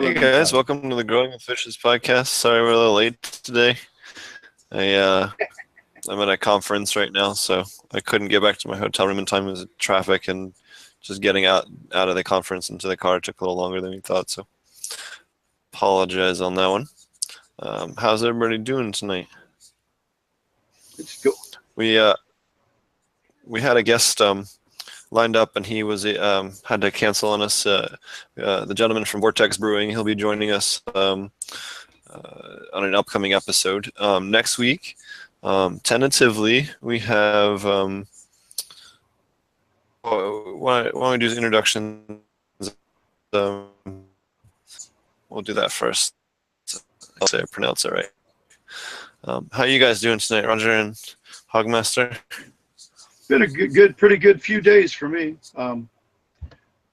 Hey guys, welcome to the Growing with Fishes podcast. Sorry we're a little late today. I'm at a conference right now, so I couldn't get back to my hotel room in time. It was traffic, and just getting out of the conference into the car took a little longer than we thought. So apologize on that one. How's everybody doing tonight? It's good. We had a guest lined up, and he was had to cancel on us. The gentleman from Vortex Brewing, he'll be joining us on an upcoming episode next week. Tentatively, we have. Why don't we do the introductions? We'll do that first. I'll say I pronounce it right. How are you guys doing tonight, Roger and Hogmaster? Been a pretty good few days for me.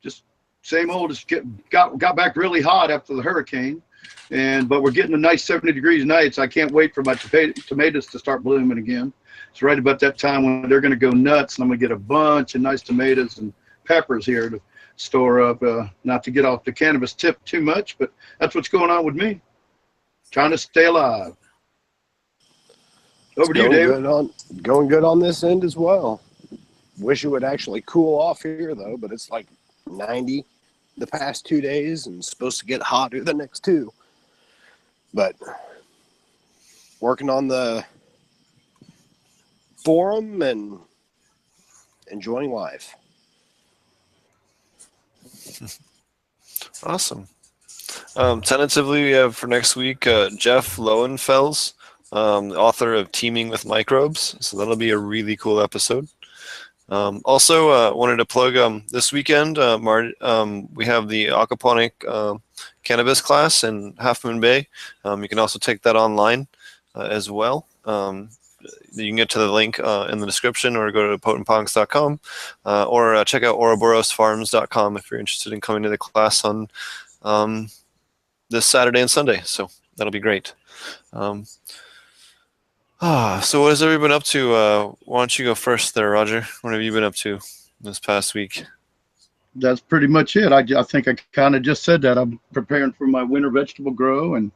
Just same old. Just got back really hot after the hurricane, but we're getting a nice 70 degrees nights. I can't wait for my tomatoes to start blooming again. It's right about that time when they're going to go nuts, and I'm going to get a bunch of nice tomatoes and peppers here to store up. Not to get off the cannabis tip too much, but that's what's going on with me. Trying to stay alive. Over to you, David. Going good on this end as well. Wish it would actually cool off here, though, but it's like 90 the past 2 days and supposed to get hotter the next two. But working on the forum and enjoying life. Awesome. Tentatively, we have for next week Jeff Lowenfels, the author of Teaming with Microbes. So that'll be a really cool episode. Also, wanted to plug this weekend, we have the Aquaponic Cannabis class in Half Moon Bay. You can also take that online as well. You can get to the link in the description, or go to potentponks.com, or check out ouroborosfarms.com if you're interested in coming to the class on this Saturday and Sunday. So that'll be great. So what has everyone been up to? Why don't you go first there, Roger? What have you been up to this past week? That's pretty much it. I think I kind of just said that. I'm preparing for my winter vegetable grow, and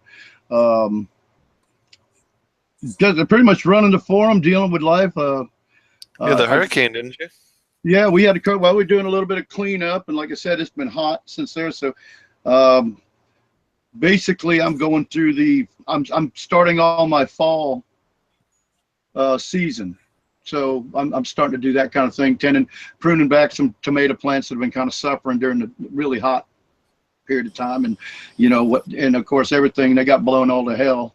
just pretty much running the forum, dealing with life. The hurricane, didn't you? Yeah, we had to. Well, we're doing a little bit of cleanup, and like I said, it's been hot since there. So basically, I'm going through I'm starting all my fall season. So I'm starting to do that kind of thing, pruning back some tomato plants that have been kind of suffering during the really hot period of time. And and of course, everything, they got blown all to hell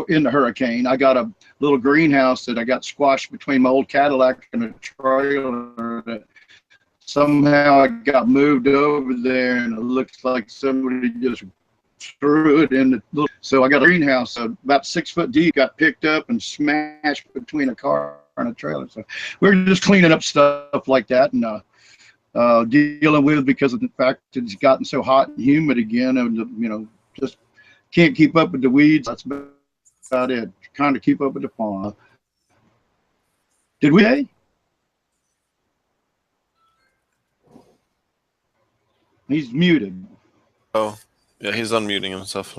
in the hurricane. I got a little greenhouse that I got squashed between my old Cadillac and a trailer that somehow I got moved over there, and it looks like somebody just threw it in the so I got a greenhouse about 6 foot deep, got picked up and smashed between a car and a trailer. So we're just cleaning up stuff like that, and dealing with, because of the fact that it's gotten so hot and humid again, and just can't keep up with the weeds. That's about it. Kind of keep up with the fauna. Did we? He's muted. Oh, yeah, he's unmuting himself.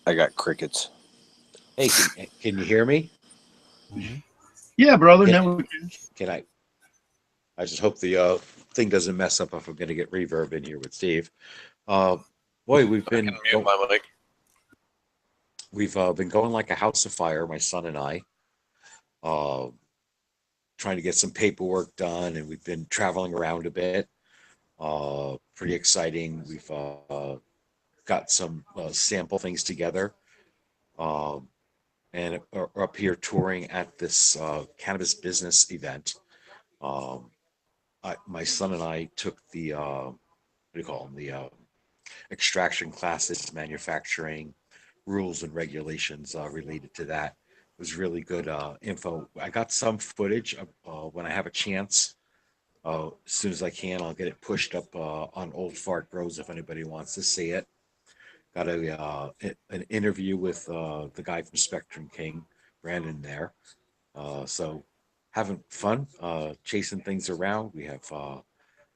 I got crickets. Hey, can you hear me? Yeah, brother. Can I? I just hope the thing doesn't mess up if I'm going to get reverb in here with Steve. Boy, we've been going like a house of fire, my son and I, trying to get some paperwork done, and we've been traveling around a bit. Pretty exciting. We've got some sample things together, and are up here touring at this cannabis business event. My son and I took the what do you call them? The extraction classes, manufacturing rules and regulations related to that. It was really good info. I got some footage of, when I have a chance. As soon as I can, I'll get it pushed up on Old Fart Grows if anybody wants to see it. Got an interview with the guy from Spectrum King, Brandon, there. So having fun, chasing things around. We have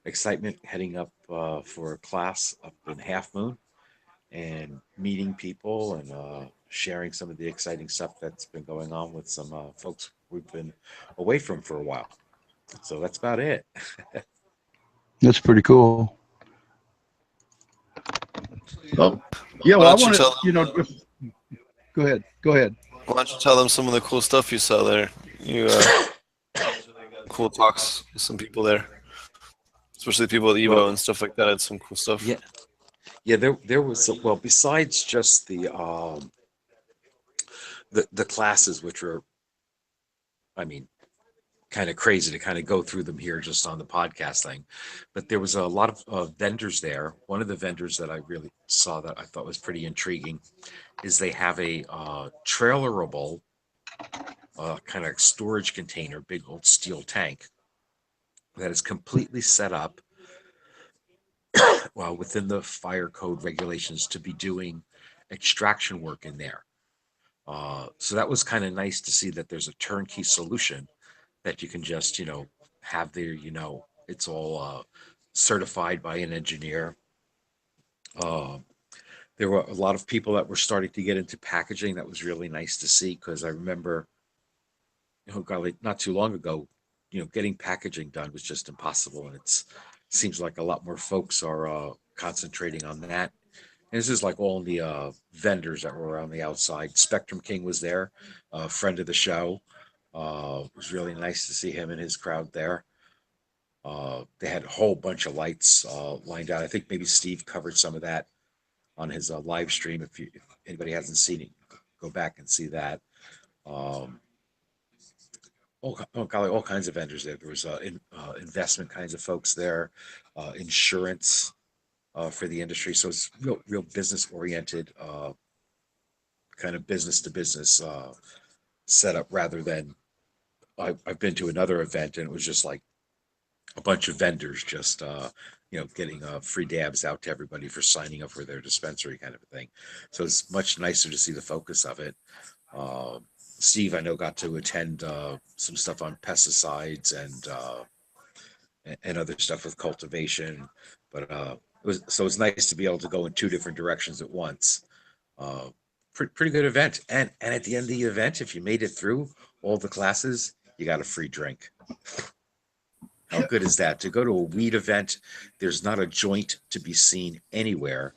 excitement heading up for a class up in Half Moon and meeting people and sharing some of the exciting stuff that's been going on with some folks we've been away from for a while. So that's about it. That's pretty cool. Oh, yeah. Why Well, I don't you want to, tell go ahead. Go ahead. Why don't you tell them some of the cool stuff you saw there? You cool talks with some people there, especially people at Evo Well, and stuff like that. Had some cool stuff. yeah, yeah. There was well, besides just the classes, which were, I mean, kind of crazy to kind of go through them here just on the podcast thing. But there was a lot of vendors there. One of the vendors that I really saw that I thought was pretty intriguing is they have a trailerable kind of storage container, big old steel tank that is completely set up well within the fire code regulations to be doing extraction work in there. So that was kind of nice to see that there's a turnkey solution that you can just, have there, it's all certified by an engineer. Uh, there were a lot of people that were starting to get into packaging. That was really nice to see because I remember, golly, not too long ago, getting packaging done was just impossible. And it seems like a lot more folks are concentrating on that. And this is like all the vendors that were on the outside. Spectrum King was there, a friend of the show. It was really nice to see him and his crowd there. They had a whole bunch of lights lined out. I think maybe Steve covered some of that on his live stream. If anybody hasn't seen it, go back and see that. Um, golly, all kinds of vendors there. There was investment kinds of folks there, insurance for the industry. So it's real business oriented, kind of business to business setup rather than I've been to another event and it was just like a bunch of vendors just getting free dabs out to everybody for signing up for their dispensary kind of a thing. So it's much nicer to see the focus of it. Steve, I know, got to attend some stuff on pesticides and other stuff with cultivation, but it's nice to be able to go in two different directions at once. Pretty good event, and at the end of the event, if you made it through all the classes, you got a free drink. How good is that? To go to a weed event, there's not a joint to be seen anywhere.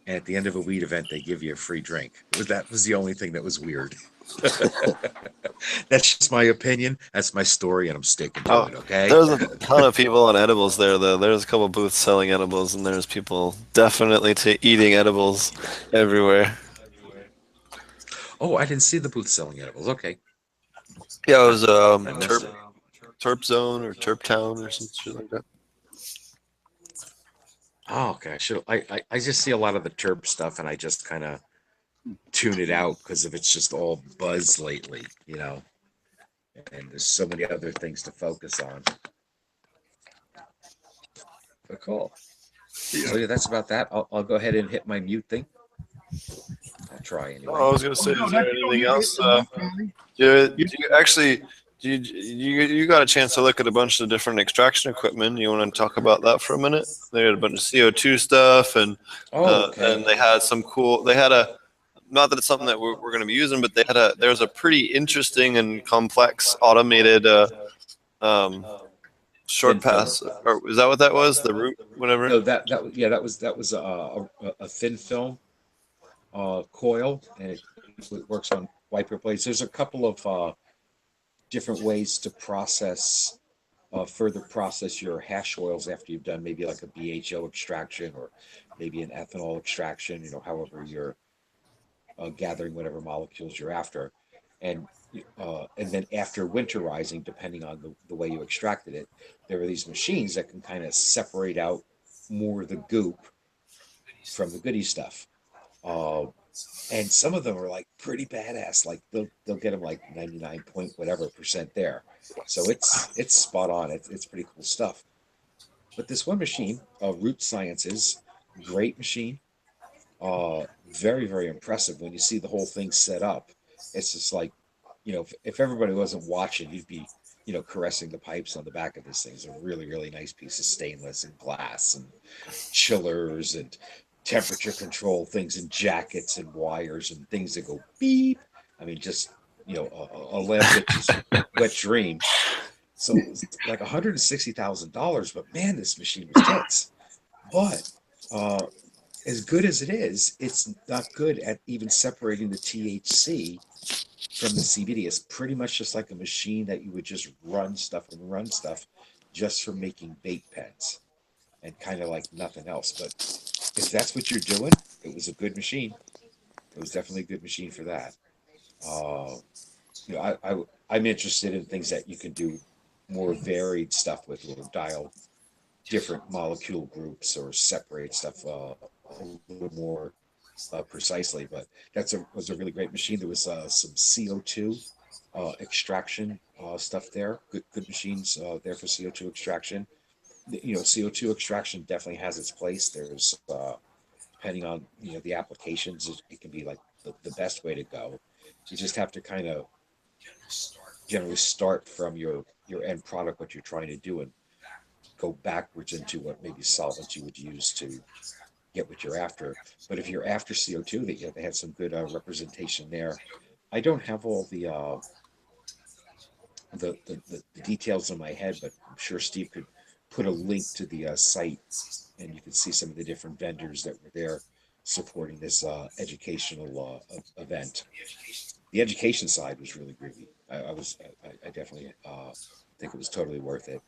And at the end of a weed event, they give you a free drink. That was the only thing that was weird. That's just my opinion. That's my story, and I'm sticking to it, okay? There's a ton of people on edibles there, though. There's a couple booths selling edibles, and there's people definitely eating edibles everywhere. Oh, I didn't see the booth selling edibles. Okay. Yeah, it was I missed it. Terp Zone or Terp Town or some shit like that. Oh, okay. I just see a lot of the terp stuff, and I just kind of tune it out because of it's just all buzz lately, and there's so many other things to focus on. But cool. So yeah, that's about that. I'll go ahead and hit my mute thing. I'll try anyway. Oh, I was gonna say, is there anything else? You got a chance to look at a bunch of different extraction equipment. You want to talk about that for a minute? They had a bunch of CO2 stuff, and and they had some cool. They had a, not that it's something that we're going to be using, but there was a pretty interesting and complex automated short pass. Or is that what that was? The root, whatever. No, that was a thin film coil, and it works on wiper blades. There's a couple of different ways to further process your hash oils after you've done maybe like a BHO extraction or maybe an ethanol extraction, however you're gathering whatever molecules you're after. And then after winterizing, depending on the way you extracted it, there are these machines that can kind of separate out more of the goop from the goody stuff. And some of them are like pretty badass. Like they'll get them like 99 point whatever % there. So it's spot on. It's pretty cool stuff. But this one machine, Root Sciences, great machine. Very, very impressive when you see the whole thing set up. It's just like, if everybody wasn't watching, you'd be, caressing the pipes on the back of this thing. It's a really, really nice piece of stainless and glass and chillers and temperature control things and jackets and wires and things that go beep. I mean, just, a lab bitch's wet dream. So it's like $160,000, but man, this machine was tits. But as good as it is, it's not good at even separating the THC from the CBD. It's pretty much just like a machine that you would just run stuff just for making vape pens and kind of like nothing else. But if that's what you're doing, it was a good machine. It was definitely a good machine for that. I'm interested in things that you can do more varied stuff with, or dial different molecule groups or separate stuff a little more precisely. But was a really great machine. There was some CO2 extraction stuff there. Good machines there for CO2 extraction. CO2 extraction definitely has its place. There's depending on the applications, it can be like the best way to go. You just have to kind of generally start from your end product, what you're trying to do, and go backwards into what maybe solvents you would use to get what you're after. But if you're after CO2, they had some good representation there. I don't have all the details in my head, but I'm sure Steve could put a link to the site, and you can see some of the different vendors that were there supporting this educational event. The education side was really groovy. I definitely think it was totally worth it.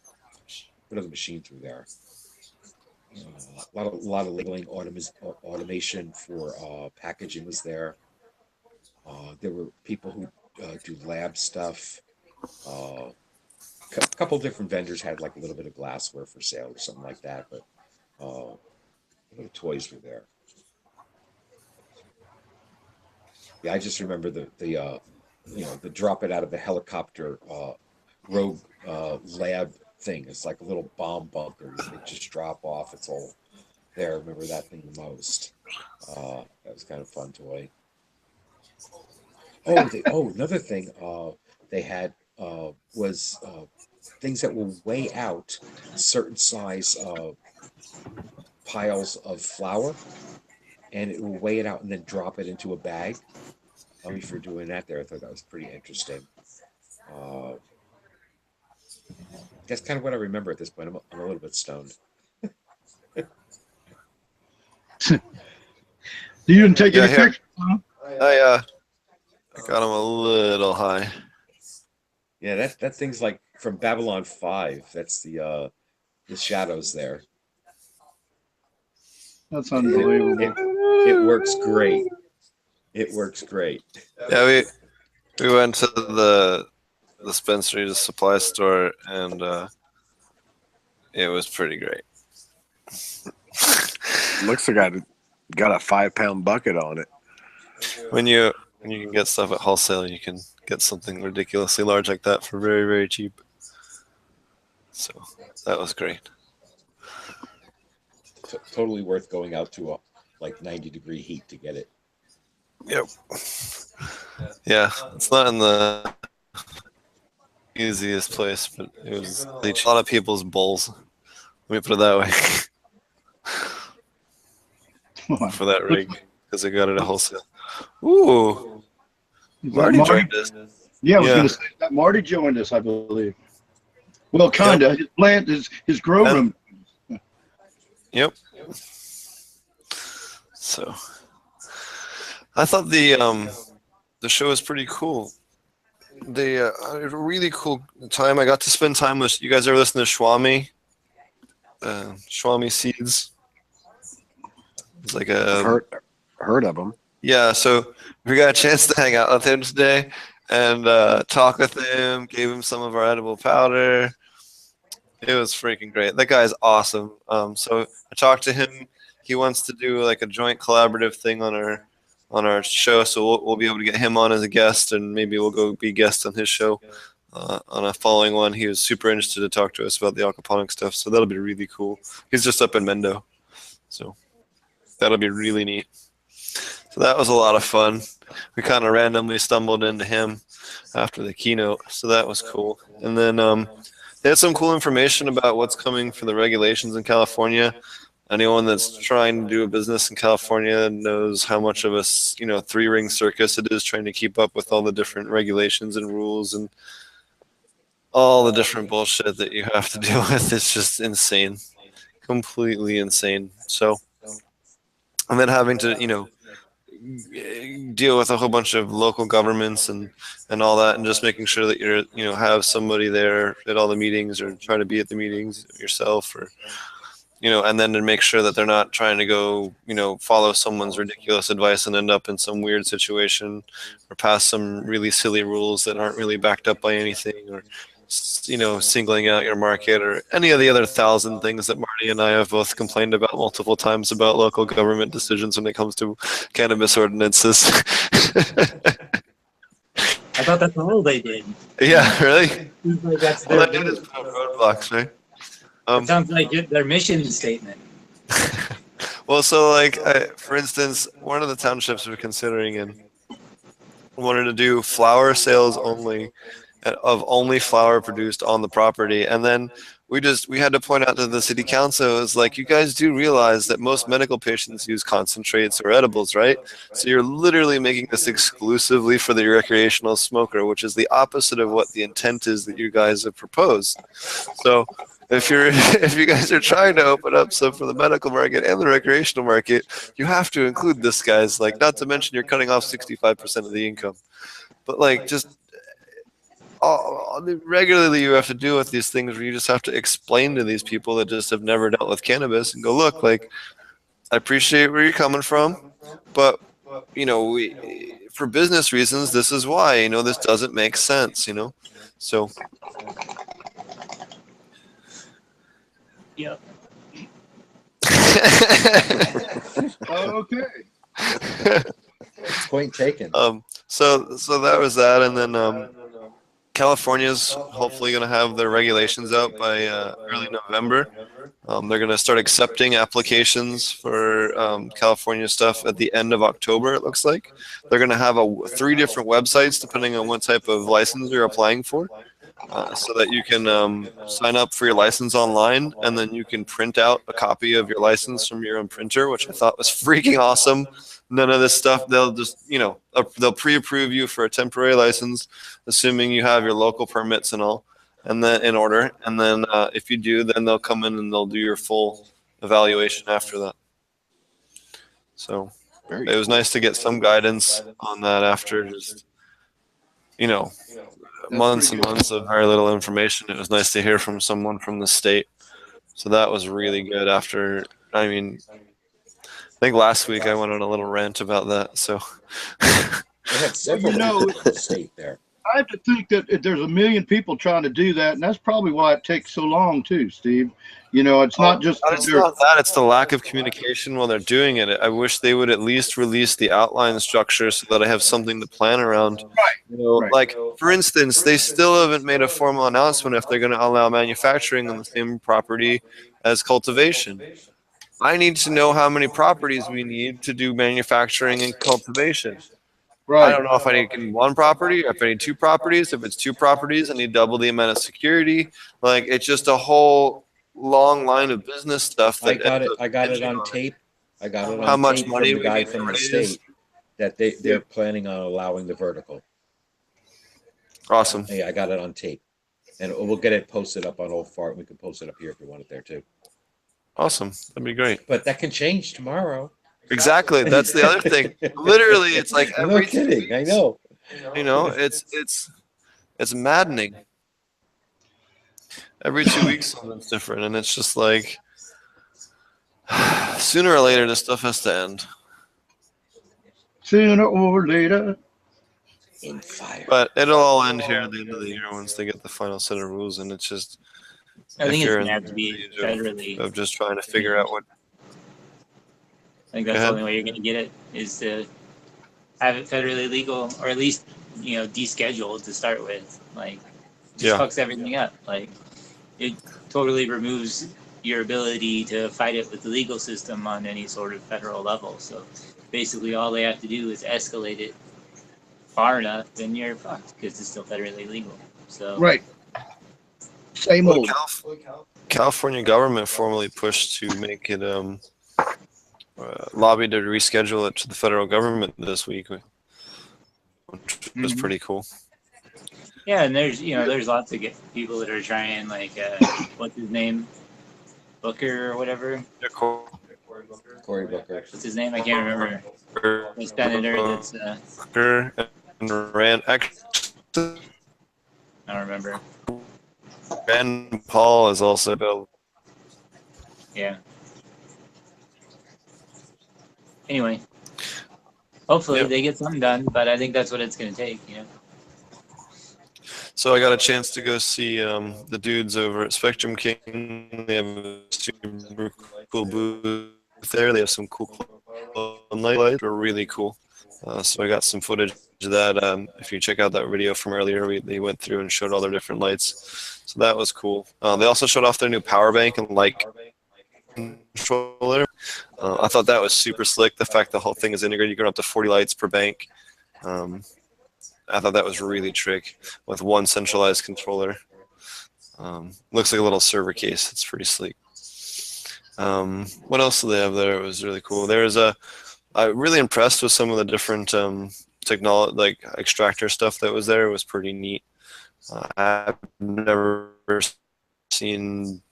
Put other machine through there. A lot of labeling automation for packaging was there. There were people who do lab stuff. A couple different vendors had like a little bit of glassware for sale or something like that, but little toys were there. Yeah, I just remember the drop it out of the helicopter rogue lab thing. It's like a little bomb bunker. They just drop off. It's all there. I remember that thing the most. That was kind of fun toy. Another thing they had was things that will weigh out certain size piles of flour, and it will weigh it out and then drop it into a bag. For doing that there, I thought that was pretty interesting. That's kind of what I remember at this point. I'm a little bit stoned. You didn't take any pictures? Huh? I got him a little high. Yeah, that thing's like from Babylon 5. That's the shadows there. That's unbelievable. It works great. It works great. Yeah, we went to the Spencer's supply store, and it was pretty great. Looks like I got a 5-pound bucket on it. When you can get stuff at wholesale, you can get something ridiculously large like that for very, very cheap. So that was great. Totally worth going out to 90-degree heat to get it. Yep. Yeah, it's not in the easiest place, but it was a lot of people's bowls. Let me put it that way. For that rig, because I got it at wholesale. Ooh, Marty joined us. Yeah, I was going to say that Marty joined us, I believe. Well, kind of. Yep. His plant is his grow room. Yep. So, I thought the show was pretty cool. A really cool time. I got to spend time with you guys. Ever listen to Swami? Swami Seeds. It's like a heard of him. Yeah, so we got a chance to hang out with him today and talk with him. Gave him some of our edible powder. It was freaking great. That guy's awesome. So I talked to him. He wants to do like a joint collaborative thing on our show, so we'll be able to get him on as a guest, and maybe we'll go be guests on his show on a following one. He was super interested to talk to us about the aquaponic stuff, so that'll be really cool. He's just up in Mendo, so that'll be really neat. So that was a lot of fun. We kind of randomly stumbled into him after the keynote, so that was cool. And then they had some cool information about what's coming for the regulations in California. Anyone that's trying to do a business in California knows how much of a three-ring circus it is trying to keep up with all the different regulations and rules and all the different bullshit that you have to deal with. It's just insane, completely insane. So, and then having to deal with a whole bunch of local governments and all that, and just making sure that you're have somebody there at all the meetings or try to be at the meetings yourself, or and then to make sure that they're not trying to go follow someone's ridiculous advice and end up in some weird situation or pass some really silly rules that aren't really backed up by anything, or singling out your market, or any of the other 1,000 things that Marty and I have both complained about multiple times about local government decisions when it comes to cannabis ordinances. I thought that's all they did. Yeah, really? Like that's All their they did is put up roadblocks, right? it sounds like their mission statement. Well, so like, for instance, one of the townships we're considering in wanted to do flower sales only, of only flower produced on the property, and then we had to point out to the city council, is like, you guys do realize that most medical patients use concentrates or edibles, right? So you're literally making this exclusively for the recreational smoker, which is the opposite of what the intent is that you guys have proposed. So if you guys are trying to open up some for the medical market and the recreational market, you have to include this, guys. Like, not to mention you're cutting off 65% of the income. But like, just regularly you have to deal with these things where you just have to explain to these people that just have never dealt with cannabis and go, look, like, I appreciate where you're coming from, but for business reasons, this is why, this doesn't make sense, so. Yep. Okay. Point taken. So that was that, and then California's hopefully going to have their regulations out by early November. They're going to start accepting applications for California stuff at the end of October, it looks like. They're going to have 3 different websites depending on what type of license you're applying for, so that you can sign up for your license online, and then you can print out a copy of your license from your own printer, which I thought was freaking awesome. None of this stuff, they'll just, they'll pre-approve you for a temporary license, assuming you have your local permits and all, and then in order. And then if you do, then they'll come in and they'll do your full evaluation after that. So it was nice to get some guidance on that after just, months and months of very little information. It was nice to hear from someone from the state. So that was really good after, I think last week I went on a little rant about that. So They had several people in the state there. I have to think that if there's a million people trying to do that, and that's probably why it takes so long too, Steve. It's not just it's not that, it's the lack of communication while they're doing it. I wish they would at least release the outline structure so that I have something to plan around. Right. Like, for instance, they still haven't made a formal announcement if they're going to allow manufacturing on the same property as cultivation. I need to know how many properties we need to do manufacturing and cultivation. right. I don't know if I need 1 property or if I need 2 properties. If it's 2 properties, I need double the amount of security. Like, it's just a whole long line of business stuff. I got it on tape. I got it on How much tape money from the we guy need from to the raise. state that they're planning on allowing the vertical. Awesome. Hey, I got it on tape. And we'll get it posted up on Old Fart. We can post it up here if you want it there too. Awesome. That'd be great. But that can change tomorrow. Exactly. That's the other thing. Literally, it's like No every kidding. I know. It's maddening. Every 2 weeks something's different, and it's just like sooner or later this stuff has to end. Sooner or later. In fire. But it'll all end here at the end of the year once they get the final set of rules, and it's just I think if it's you're gonna in have the to be stage federally. of just trying to figure out what. I think that's the only way you're gonna get it, is to have it federally legal, or at least descheduled to start with. Like, just fucks everything up. Like, it totally removes your ability to fight it with the legal system on any sort of federal level. So basically all they have to do is escalate it far enough, then you're fucked because it's still federally legal. So Right. Same Well, old. California government formally pushed to make it lobbied to reschedule it to the federal government this week, which was pretty cool. yeah, and there's lots of people that are trying, like what's his name, Booker or whatever. Cory Booker. What's his name? I can't remember. The senator that's Booker and Rand. I don't remember. Rand Paul is also bill. Yeah. Anyway, hopefully Yep. they get something done, but I think that's what it's going to take, you know. So I got a chance to go see the dudes over at Spectrum King. They have a super cool booth there. They have some cool lights. They're really cool. So I got some footage of that. If you check out that video from earlier, they went through and showed all their different lights. So that was cool. They also showed off their new power bank and light controller. I thought that was super slick. The fact the whole thing is integrated, you can run up to 40 lights per bank. I thought that was really trick with one centralized controller. Looks like a little server case. It's pretty sleek. What else do they have there? It was really cool. I'm really impressed with some of the different technology, like extractor stuff that was there. It was pretty neat. I've never seen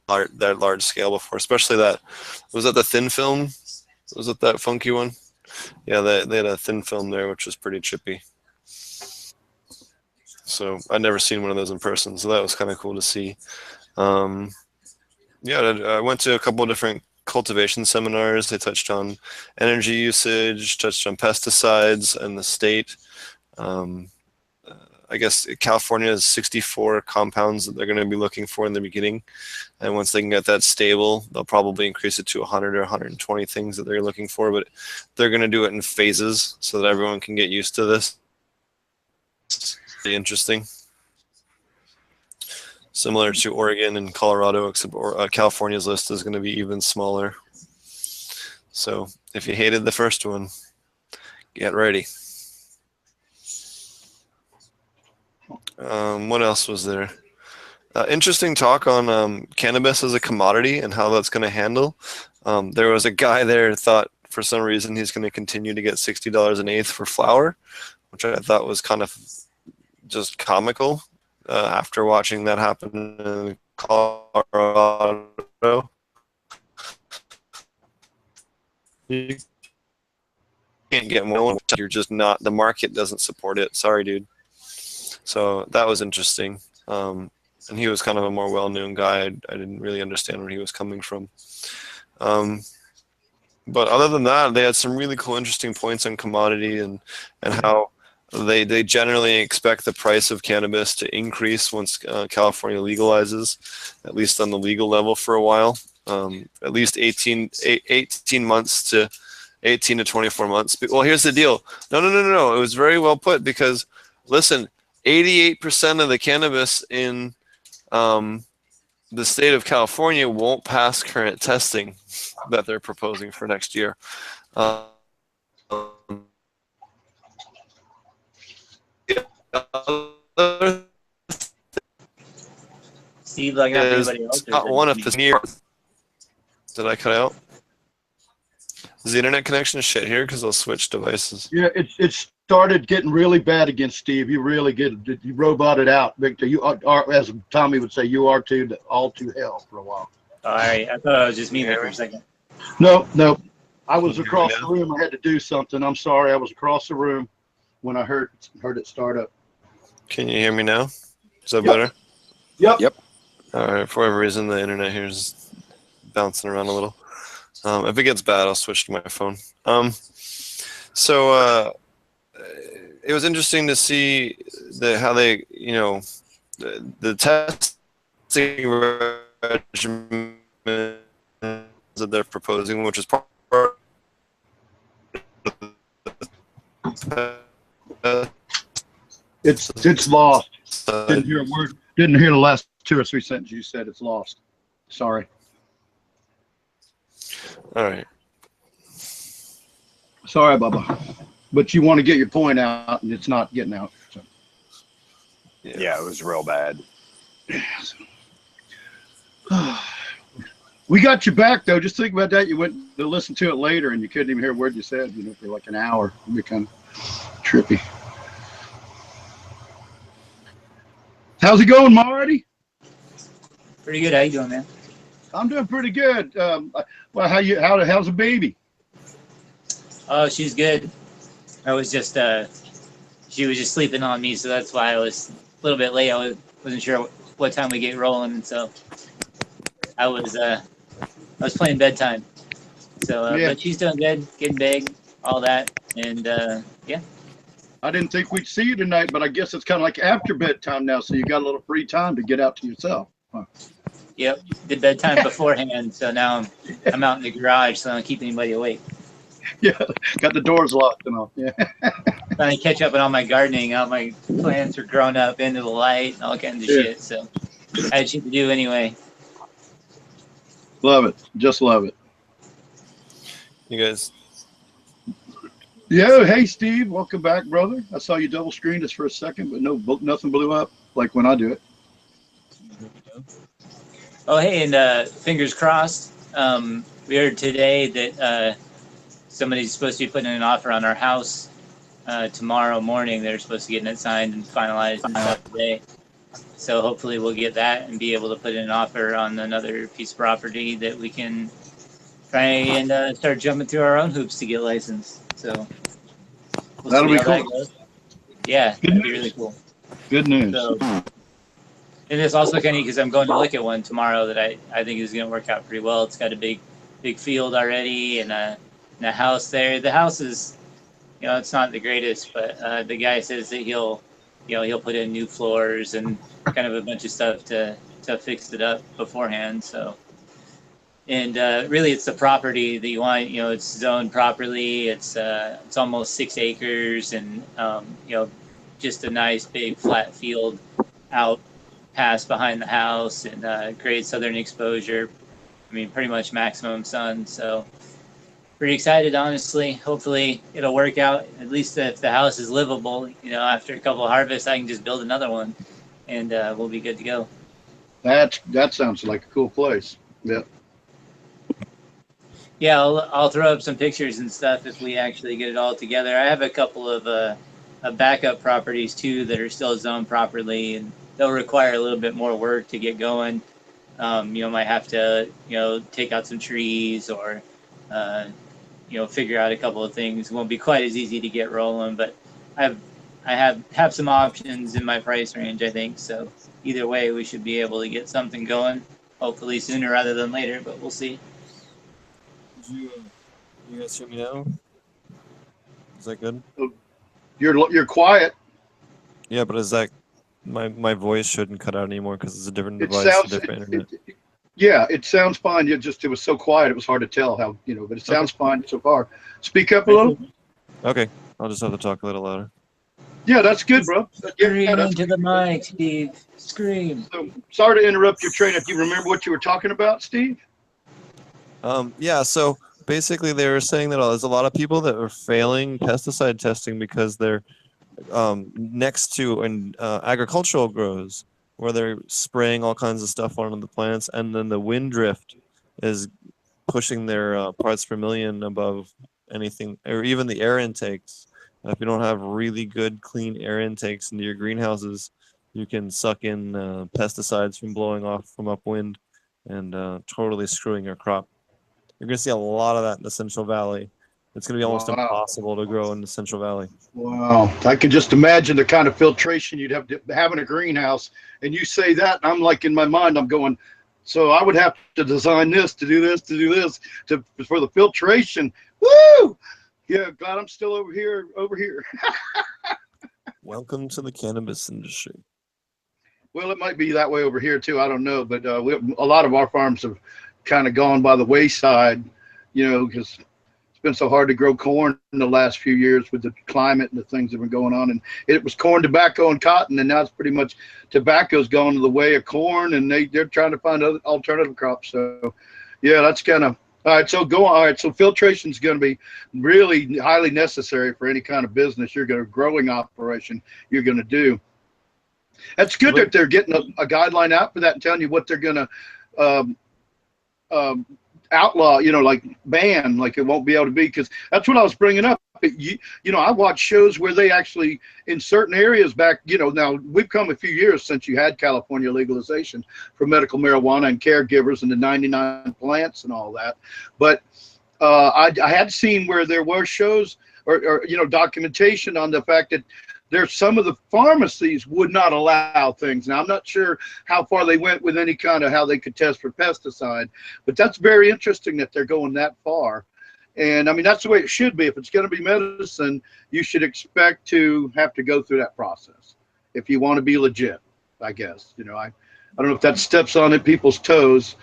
that large scale before, especially that. Was that the thin film? Was it that funky one? Yeah, they had a thin film there, which was pretty trippy. So I'd never seen one of those in person, so that was kind of cool to see. Yeah, I went to a couple of different cultivation seminars. They touched on energy usage, touched on pesticides and the state. I guess California has 64 compounds that they're going to be looking for in the beginning. And once they can get that stable, they'll probably increase it to 100 or 120 things that they're looking for. But they're going to do it in phases so that everyone can get used to this. It's really interesting. Similar to Oregon and Colorado, except California's list is going to be even smaller. So if you hated the first one, get ready. What else was there? Interesting talk on cannabis as a commodity and how that's going to handle. There was a guy there who thought for some reason he's going to continue to get $60 an eighth for flower, which I thought was kind of just comical after watching that happen in Colorado. You can't get more. You're just not. The market doesn't support it. Sorry, dude. So that was interesting. And he was kind of a more well-known guy. I didn't really understand where he was coming from. But other than that, they had some really cool, interesting points on commodity and how they generally expect the price of cannabis to increase once California legalizes, at least on the legal level for a while. At least 18 months to 18 to 24 months. Well, here's the deal. No. It was very well put because, listen, 88% of the cannabis in the state of California won't pass current testing that they're proposing for next year. Steve, like everybody else, not one of the near. Did I cut out? Is the internet connection shit here? Because I'll switch devices. Yeah, it started getting really bad against Steve. You really you roboted out, Victor. You are, as Tommy would say, you are all too hell for a while. All right, I thought it was just me there for a second. No. I was across the room. I had to do something. I'm sorry. I was across the room when I heard it start up. Can you hear me now? Is that better? Yep. All right. For whatever reason, the internet here is bouncing around a little. If it gets bad, I'll switch to my phone. So it was interesting to see how they, the testing regimen that they're proposing, which is part of it's lost. Didn't hear a word. Didn't hear the last 2 or 3 sentences you said. It's lost. Sorry. All right. Sorry, Bubba. But you want to get your point out, and it's not getting out. So. Yeah, it was real bad. We got you back, though. Just think about that. You went to listen to it later, and you couldn't even hear a word you said, for like an hour. It'd be kind of trippy. How's it going, Marty? Pretty good. How you doing, man? I'm doing pretty good. Well, how's the baby? Oh, she's good. I was just she was just sleeping on me, so that's why I was a little bit late. I wasn't sure what time we get rolling, and so I was playing bedtime. So, Yeah. but she's doing good, getting big, all that, and yeah. I didn't think we'd see you tonight, but I guess it's kind of like after bedtime now, so you got a little free time to get out to yourself. Huh. Yep, did bedtime beforehand, so now I'm out in the garage, so I don't keep anybody awake. Yeah, got the doors locked and all. Yeah. Trying to catch up on all my gardening. All my plants are grown up into the light and all kinds of shit. So I had shit to do anyway. Love it. Just love it. You guys. Yeah. Hey, Steve. Welcome back, brother. I saw you double screen us for a second, but nothing blew up like when I do it. Oh, hey, and fingers crossed. We heard today that somebody's supposed to be putting in an offer on our house tomorrow morning. They're supposed to get it signed and finalized and stuff today. So hopefully we'll get that and be able to put in an offer on another piece of property that we can try and start jumping through our own hoops to get licensed. So we'll That'll see be how that cool. goes. Yeah, that'd be really cool. Good news. So, and it's also kind of because I'm going to look at one tomorrow that I think is going to work out pretty well. It's got a big field already and a house there. The house is, it's not the greatest, but the guy says that he'll put in new floors and kind of a bunch of stuff to fix it up beforehand. So, and really, it's the property that you want. It's zoned properly. It's almost 6 acres, and just a nice big flat field out past behind the house, and great southern exposure. I mean, pretty much maximum sun. So, pretty excited, honestly. Hopefully, it'll work out. At least if the house is livable, after a couple of harvests, I can just build another one, and we'll be good to go. That sounds like a cool place. Yeah. Yeah, I'll throw up some pictures and stuff if we actually get it all together. I have a couple of backup properties too that are still zoned properly, and they'll require a little bit more work to get going. Might have to take out some trees or figure out a couple of things. It won't be quite as easy to get rolling, but I have some options in my price range, I think. So either way, we should be able to get something going, hopefully sooner rather than later, but we'll see. You guys hear me now? Is that good? You're quiet. Yeah, but is that my voice shouldn't cut out anymore because it's a different It device, sounds. different internet. Yeah, it sounds fine. It was so quiet. It was hard to tell how but it sounds fine so far. Speak up a little. Okay, I'll just have to talk a little louder. Yeah, that's good, bro. Scream that's into the mic, Steve. Scream. So, sorry to interrupt your train. If you remember what you were talking about, Steve? Yeah, so basically they were saying that there's a lot of people that are failing pesticide testing because they're next to agricultural grows where they're spraying all kinds of stuff onto the plants, and then the wind drift is pushing their parts per million above anything, or even the air intakes. If you don't have really good, clean air intakes into your greenhouses, you can suck in pesticides from blowing off from upwind and totally screwing your crop. You're going to see a lot of that in the Central Valley. It's going to be almost impossible to grow in the Central Valley. Wow. I can just imagine the kind of filtration you'd have to have in a greenhouse. And you say that, and I'm like, in my mind, I'm going, so I would have to design this, to do this, for the filtration. Woo! Yeah, glad I'm still over here. Welcome to the cannabis industry. Well, it might be that way over here, too. I don't know. But a lot of our farms have kind of gone by the wayside, because it's been so hard to grow corn in the last few years with the climate and the things that have been going on. And it was corn, tobacco, and cotton, and now it's pretty much tobacco's gone the way of corn, and they're trying to find other alternative crops. So, yeah, that's kind of All right, so go on. All right, so filtration is going to be really highly necessary for any kind of business you're going to growing operation you're going to do. That's good that they're getting a guideline out for that and telling you what they're going to um, outlaw, like ban, like it won't be able to be, because that's what I was bringing up. I watch shows where they actually, in certain areas back, now we've come a few years since you had California legalization for medical marijuana and caregivers and the 99 plants and all that. But I had seen where there were shows or documentation on the fact that there's some of the pharmacies would not allow things. Now, I'm not sure how far they went with any kind of how they could test for pesticide, but that's very interesting that they're going that far. And I mean, that's the way it should be. If it's going to be medicine, you should expect to have to go through that process if you want to be legit, I guess. I don't know if that steps on people's toes.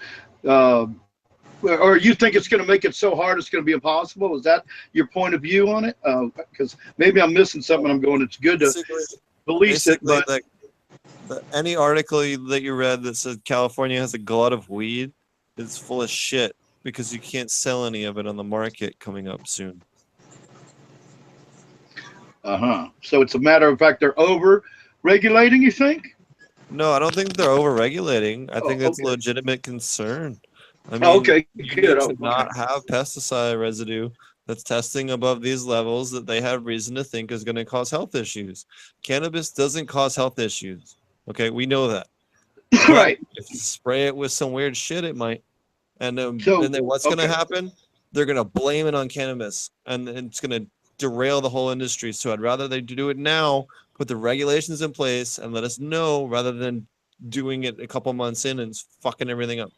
Or you think it's going to make it so hard it's going to be impossible? Is that your point of view on it? Because maybe I'm missing something. I'm going, it's good to police it, but any article that you read that said California has a glut of weed is full of shit, because you can't sell any of it on the market coming up soon. So it's a matter of fact they're over regulating, you think? No, I don't think they're over regulating. I think it's a okay. legitimate concern. I mean, you need to not have pesticide residue that's testing above these levels that they have reason to think is going to cause health issues. Cannabis doesn't cause health issues. Okay, we know that. Right. If you spray it with some weird shit, it might. And then what's going to happen? They're going to blame it on cannabis, and it's going to derail the whole industry. So I'd rather they do it now, put the regulations in place, and let us know, rather than doing it a couple months in and fucking everything up.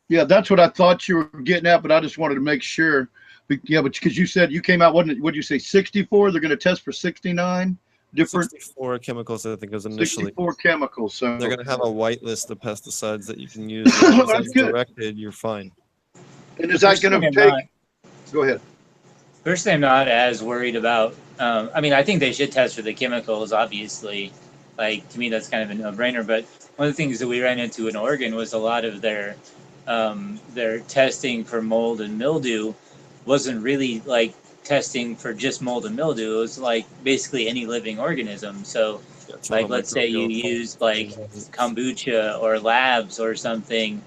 Yeah, that's what I thought you were getting at, but I just wanted to make sure. Yeah, but because you said you came out, what did you say, 64? They're going to test for 69 different 64 chemicals, I think, was initially. 64 chemicals. So they're going to have a white list of pesticides that you can use. As that's directed, you're fine. And is that going to take? Go ahead. Personally, I'm not as worried about. I mean, I think they should test for the chemicals, obviously. Like, to me, that's kind of a no-brainer. But one of the things that we ran into in Oregon was a lot of their testing for mold and mildew wasn't really like testing for just mold and mildew. It was like basically any living organism. So like, let's say you used like kombucha or labs or something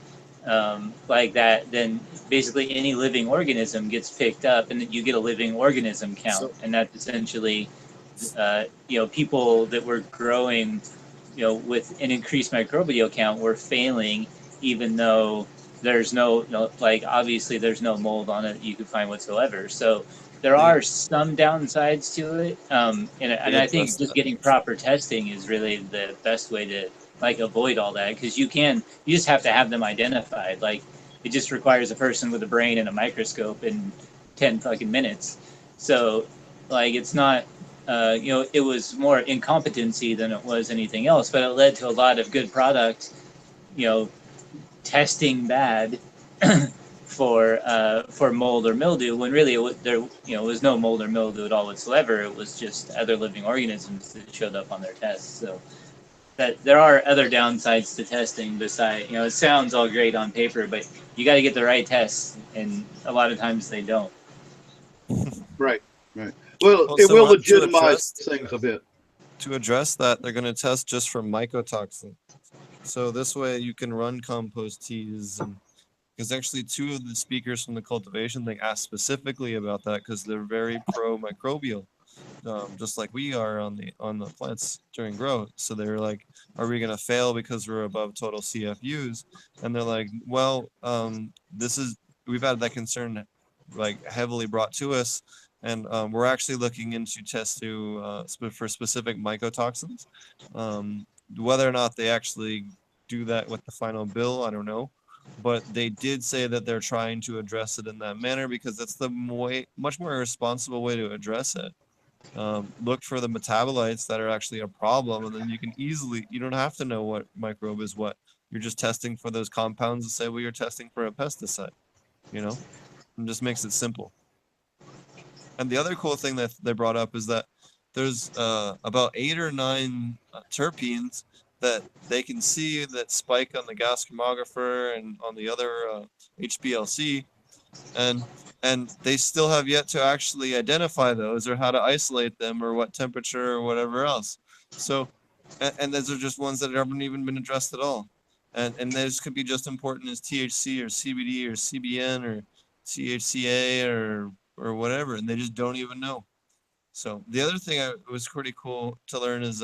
like that, then basically any living organism gets picked up and you get a living organism count. And that's essentially, people that were growing, with an increased microbial count were failing, even though there's obviously there's no mold on it you could find whatsoever. So there are some downsides to it. And I think just getting proper testing is really the best way to avoid all that, because you just have to have them identified. Like, it just requires a person with a brain and a microscope in 10 fucking minutes. So it's not, it was more incompetency than it was anything else, but it led to a lot of good product, testing bad for mold or mildew, when really there was no mold or mildew at all whatsoever. It was just other living organisms that showed up on their tests. So that there are other downsides to testing besides, it sounds all great on paper, but you got to get the right tests, and a lot of times they don't. Right. Well, it will legitimize things a bit. To address that, they're going to test just for mycotoxin. So this way you can run compost teas, because actually two of the speakers from the cultivation, they asked specifically about that because they're very pro-microbial, just like we are on the plants during growth. So they're like, are we going to fail because we're above total CFUs? And they're like, well, we've had that concern heavily brought to us, and we're actually looking into tests for specific mycotoxins. Whether or not they actually do that with the final bill, I don't know. But they did say that they're trying to address it in that manner, because that's the much more responsible way to address it. Look for the metabolites that are actually a problem, and then you don't have to know what microbe is what. You're just testing for those compounds and say, well, you're testing for a pesticide, and just makes it simple. And the other cool thing that they brought up is that there's about 8 or 9 terpenes that they can see that spike on the gas chromatographer and on the other HPLC, and they still have yet to actually identify those or how to isolate them or what temperature or whatever else. So, and those are just ones that haven't even been addressed at all. And those could be just important as THC or CBD or CBN or THCA or whatever, and they just don't even know. So the other thing was pretty cool to learn is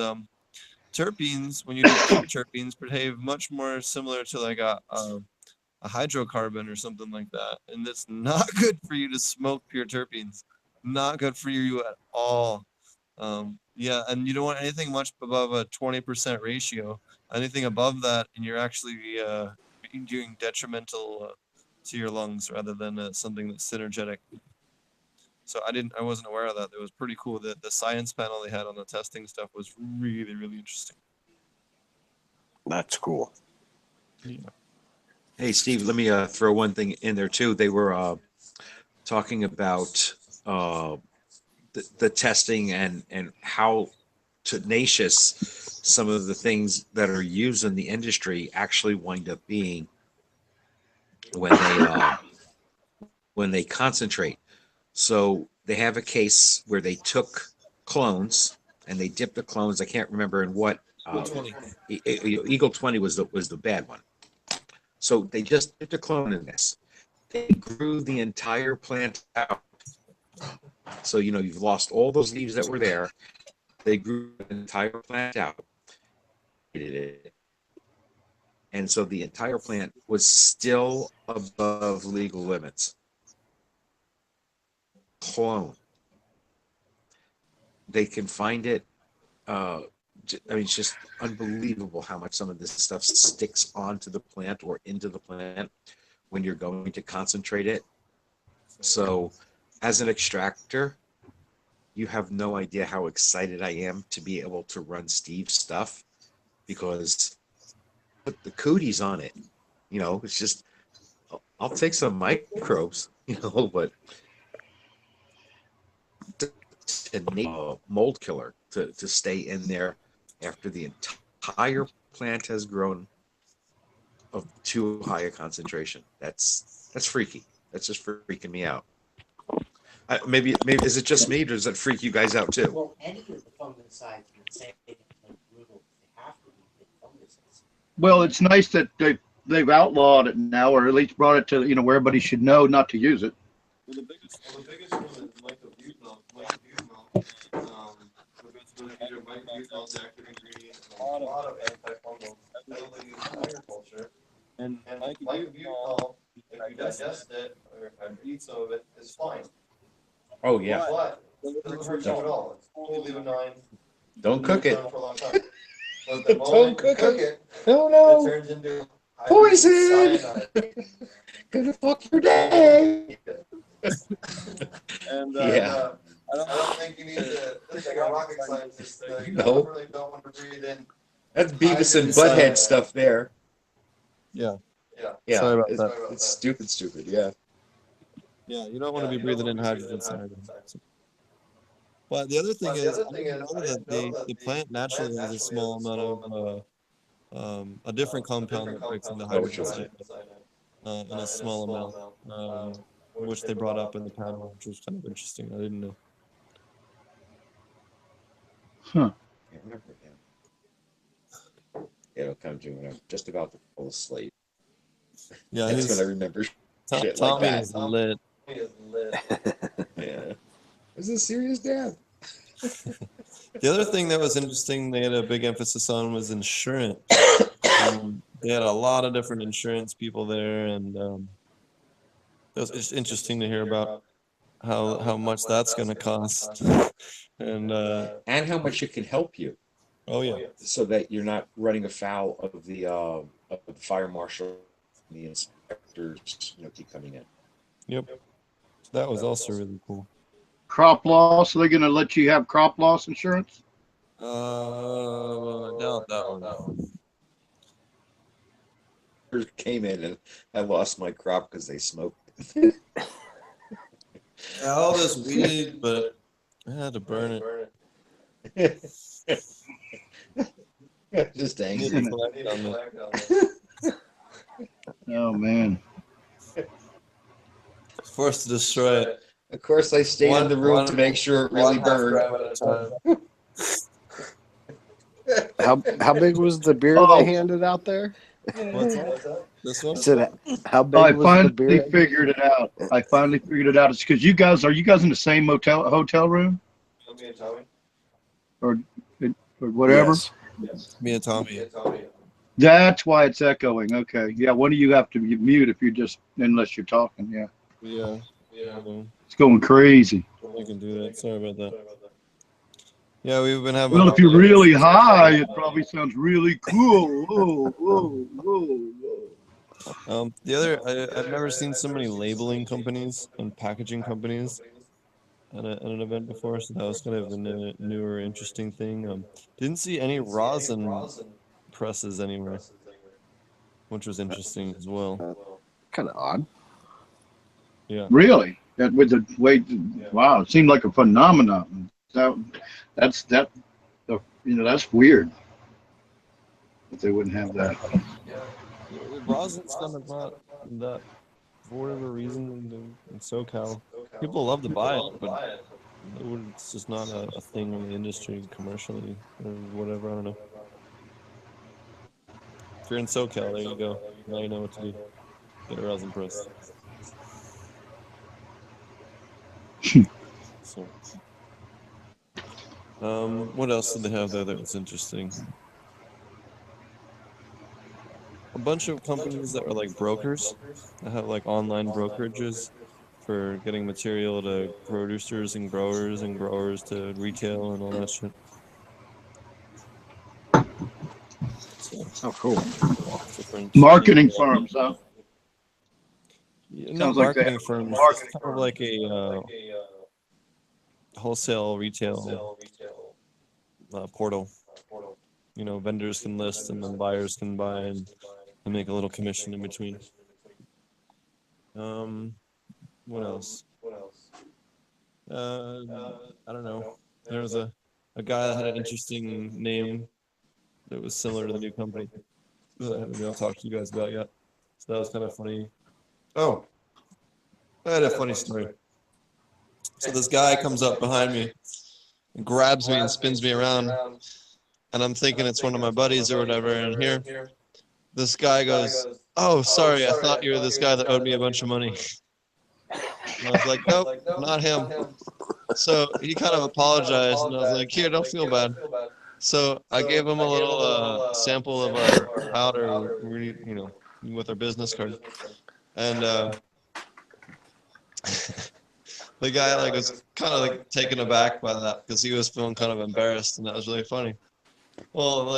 terpenes, when you do pure terpenes, behave much more similar to like a hydrocarbon or something like that. And it's not good for you to smoke pure terpenes. Not good for you at all. Yeah, and you don't want anything much above a 20% ratio. Anything above that, and you're actually doing detrimental to your lungs rather than something that's synergetic. So I wasn't aware of that. It was pretty cool. That the science panel they had on the testing stuff was really, really interesting. That's cool. Yeah. Hey, Steve, let me throw one thing in there too. They were talking about the testing and how tenacious some of the things that are used in the industry actually wind up being when they concentrate. So they have a case where they took clones and they dipped the clones. I can't remember in what. Eagle 20 was the bad one. So they just dipped a clone in this. They grew the entire plant out. So you've lost all those leaves that were there. They grew the entire plant out. And so the entire plant was still above legal limits. Clone. They can find it. It's just unbelievable how much some of this stuff sticks onto the plant or into the plant when you're going to concentrate it. So as an extractor, you have no idea how excited I am to be able to run Steve's stuff, because put the cooties on it. It's just, I'll take some microbes, but a mold killer to stay in there after the entire plant has grown of too high a concentration. That's freaky. That's just freaking me out. Maybe is it just me, or does that freak you guys out too? Well, any of the fungicides would say like legal, they have to be fungicides. Well, it's nice that they've outlawed it now, or at least brought it to where everybody should know not to use it. Well, the biggest one is microbutanol. Microbutanol is the active ingredient in a lot of antifungals heavily used in agriculture. And microbutanol, if you digest it or eat some of it, is fine. Oh yeah. But it doesn't hurt you at all. It's totally benign. Don't cook it. For a long time. But the Don't moment you cook cook it. it, No, it no. turns into Poison. cyanide. Gonna fuck your day. And Yeah. I don't think you need to think like a rocket scientist. You No. really don't want to breathe in. That's Beavis and Butthead stuff there. Yeah. Yeah. Sorry about it's, that. it's stupid. Yeah. Yeah, you don't want to be breathing in hydrogen cyanide. But the other thing is, I didn't know that the plant naturally has a small amount of a different compound that breaks into hydrogen cyanide in a small amount, which they brought up in the panel, which was kind of interesting. I didn't know. Huh. Can't remember again. It'll come to when I'm just about to fall asleep. Yeah, That's when I remember shit Tommy like that. is lit. Yeah. This is a serious death. The other thing that was interesting, they had a big emphasis on, was insurance. They had a lot of different insurance people there, and it was just interesting to hear about how much that's going to cost, and how much it can help you. Oh yeah. So that you're not running afoul of the fire marshal and the inspectors, keep coming in. Yep. That was also really cool. Crop loss? Are they going to let you have crop loss insurance? I doubt that one. Came in and I lost my crop because they smoked. All this weed, but I had to burn it. Just angry. Oh man. forced to destroy it. Of course, I stayed in the room to make sure it really burned. How big was the beer Oh. they handed out there? What's that? This one? I said, how big I was the finally beer? figured it out. It's because are you guys in the same hotel room or whatever? Yes. Me and Tommy. That's why it's echoing. Okay. Yeah. One of you have to mute if unless you're talking. Yeah. Yeah. It's going crazy. I can do that. Sorry about that. Yeah, we've been having. Well, if you're really high, it probably sounds really cool. Whoa. I've never seen so many labeling companies and packaging companies at an event before, so that was kind of a newer, interesting thing. Didn't see any rosin presses anywhere, which was interesting as well. Kind of odd. Yeah. Really? That with the way, wow, it seemed like a phenomenon. That's weird that they wouldn't have that. Rosin's kind of not that, for whatever reason, in SoCal. People love to buy it, but it's just not a thing in the industry commercially or whatever. I don't know. If you're in SoCal, there you go. Now you know what to do. Get a rosin press. So, what else did they have there that was interesting? A bunch of companies that are like brokers that have like online brokerages for getting material to producers and growers to retail and all that shit. Oh, cool. Different Marketing firms, huh? Yeah, not Sounds like they marketing have firms. marketing It's kind of like a wholesale retail portal. You know, vendors can list and then buyers can buy and make a little commission in between. What else? I don't know. There was a guy that had an interesting name that was similar to the new company that I haven't talked to you guys about yet. So that was kind of funny. Oh, I had a funny story. So this guy comes up behind me and grabs me and spins me around, and I'm thinking it's one of my buddies or whatever, and here this guy goes, "Oh, sorry, I thought you were this guy that owed me a bunch of money." And I was like, "Nope, not him." So he kind of apologized, and I was like, "Here, don't feel bad." So I gave him a little sample of our powder, with our business card, and the guy was kind of taken aback by that because he was feeling kind of embarrassed, and that was really funny. Well,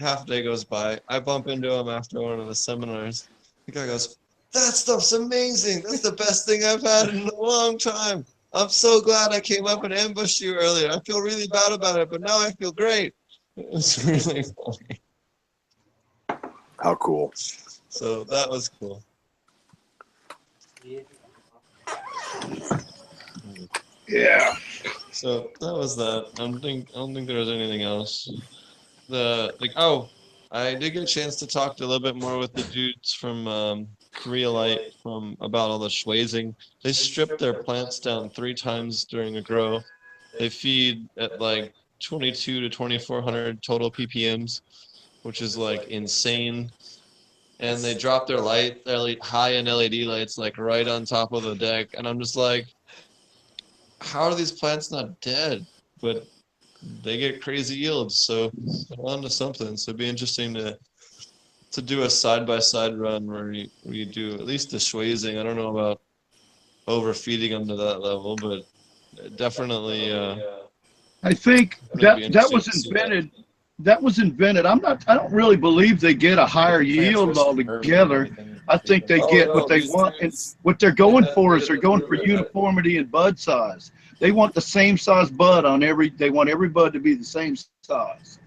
half a day goes by. I bump into him after one of the seminars. The guy goes, "That stuff's amazing. That's the best thing I've had in a long time. I'm so glad I came up and ambushed you earlier. I feel really bad about it, but now I feel great." It was really funny. How cool. So that was cool. Yeah. So that was that. I don't think there was anything else. I did get a chance to talk a little bit more with the dudes from Reelite about all the schwazing. They strip their plants down 3 times during a grow. They feed at 22 to 2400 total ppms, which is insane. And they drop their high-end LED lights right on top of the deck, and I'm just like, how are these plants not dead? But they get crazy yields, so they're on to something. So it'd be interesting to do a side-by-side run where you do at least the schwazing. I don't know about overfeeding them to that level, but definitely. I think that was invented. That was invented. I don't really believe they get a higher yield altogether. I think they get what they want, and what they're going for is they're going for uniformity in bud size. They want the same size bud they want every bud to be the same size.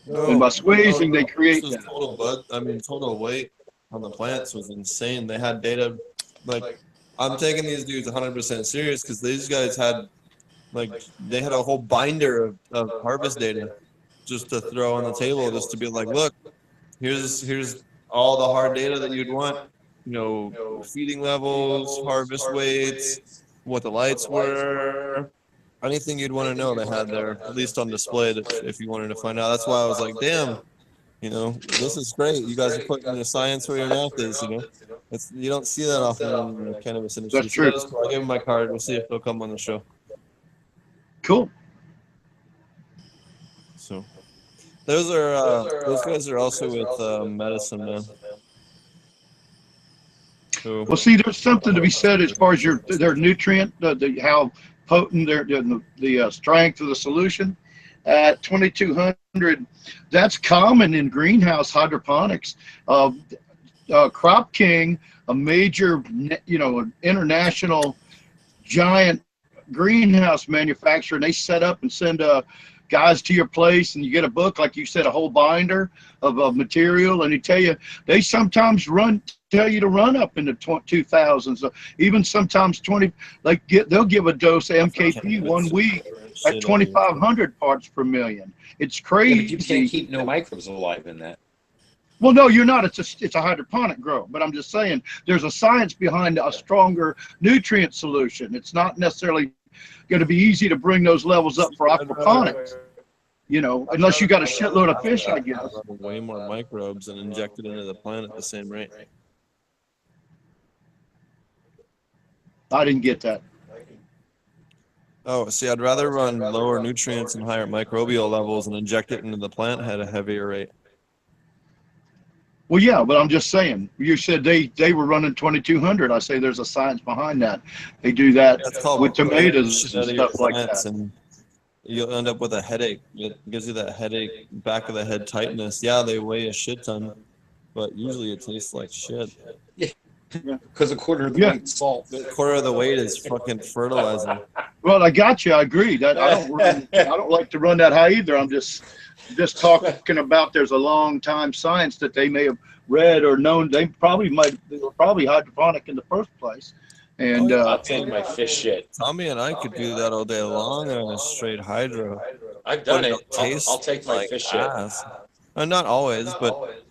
And by squeezing, they create that. Total weight on the plants was insane. They had data, I'm taking these dudes 100% serious because these guys had, they had a whole binder of harvest data just to throw on the table, just to be like, look, here's all the hard data that you'd want. feeding levels, harvest weights, what the lights were, anything you'd want to know they had there, at least on display if you wanted to find out. That's why I was like, damn, this is great. You guys are putting the science where your mouth is, you don't see that often in the cannabis industry. That's So true. that is cool. I'll give them my card. We'll see if they'll come on the show. Cool. So those guys are also with medicine, man. So, Well, see, there's something to be said as far as their nutrient, how potent the strength of the solution. At 2200, that's common in greenhouse hydroponics. Crop King, a major, an international giant greenhouse manufacturer, and they set up and send guys to your place, and you get a book, like you said, a whole binder of material, and they sometimes tell you to run up into 2000s, even sometimes 20. They'll give a dose of MKP 1 week at 2,500 parts per million. It's crazy. Yeah, but you can't keep no microbes alive in that. Well, no, you're not. It's a hydroponic grow, but I'm just saying there's a science behind a stronger nutrient solution. It's not necessarily going to be easy to bring those levels up for aquaponics, unless you got a shitload of fish, I guess. Way more microbes and inject it into the plant at the same rate. I didn't get that. Oh, see, I'd rather run lower nutrients and higher microbial levels and inject it into the plant at a heavier rate. Well, yeah, but I'm just saying. You said they were running 2200. I say there's a science behind that. They do that with tomatoes and stuff like that. And you'll end up with a headache. It gives you that headache, back of the head tightness. Yeah, they weigh a shit ton, but usually it tastes like shit. Yeah, because a quarter of the weight is salt. A quarter of the weight is fucking fertilizer. Well, I got you. I agree. That I don't like to run that high either. I'm just talking about there's a long time science that they may have read or known. They were probably hydroponic in the first place. And I'll take my fish shit. Tommy and I could do that all day long on a straight hydro. I've done it. I'll take my fish shit. Not always, but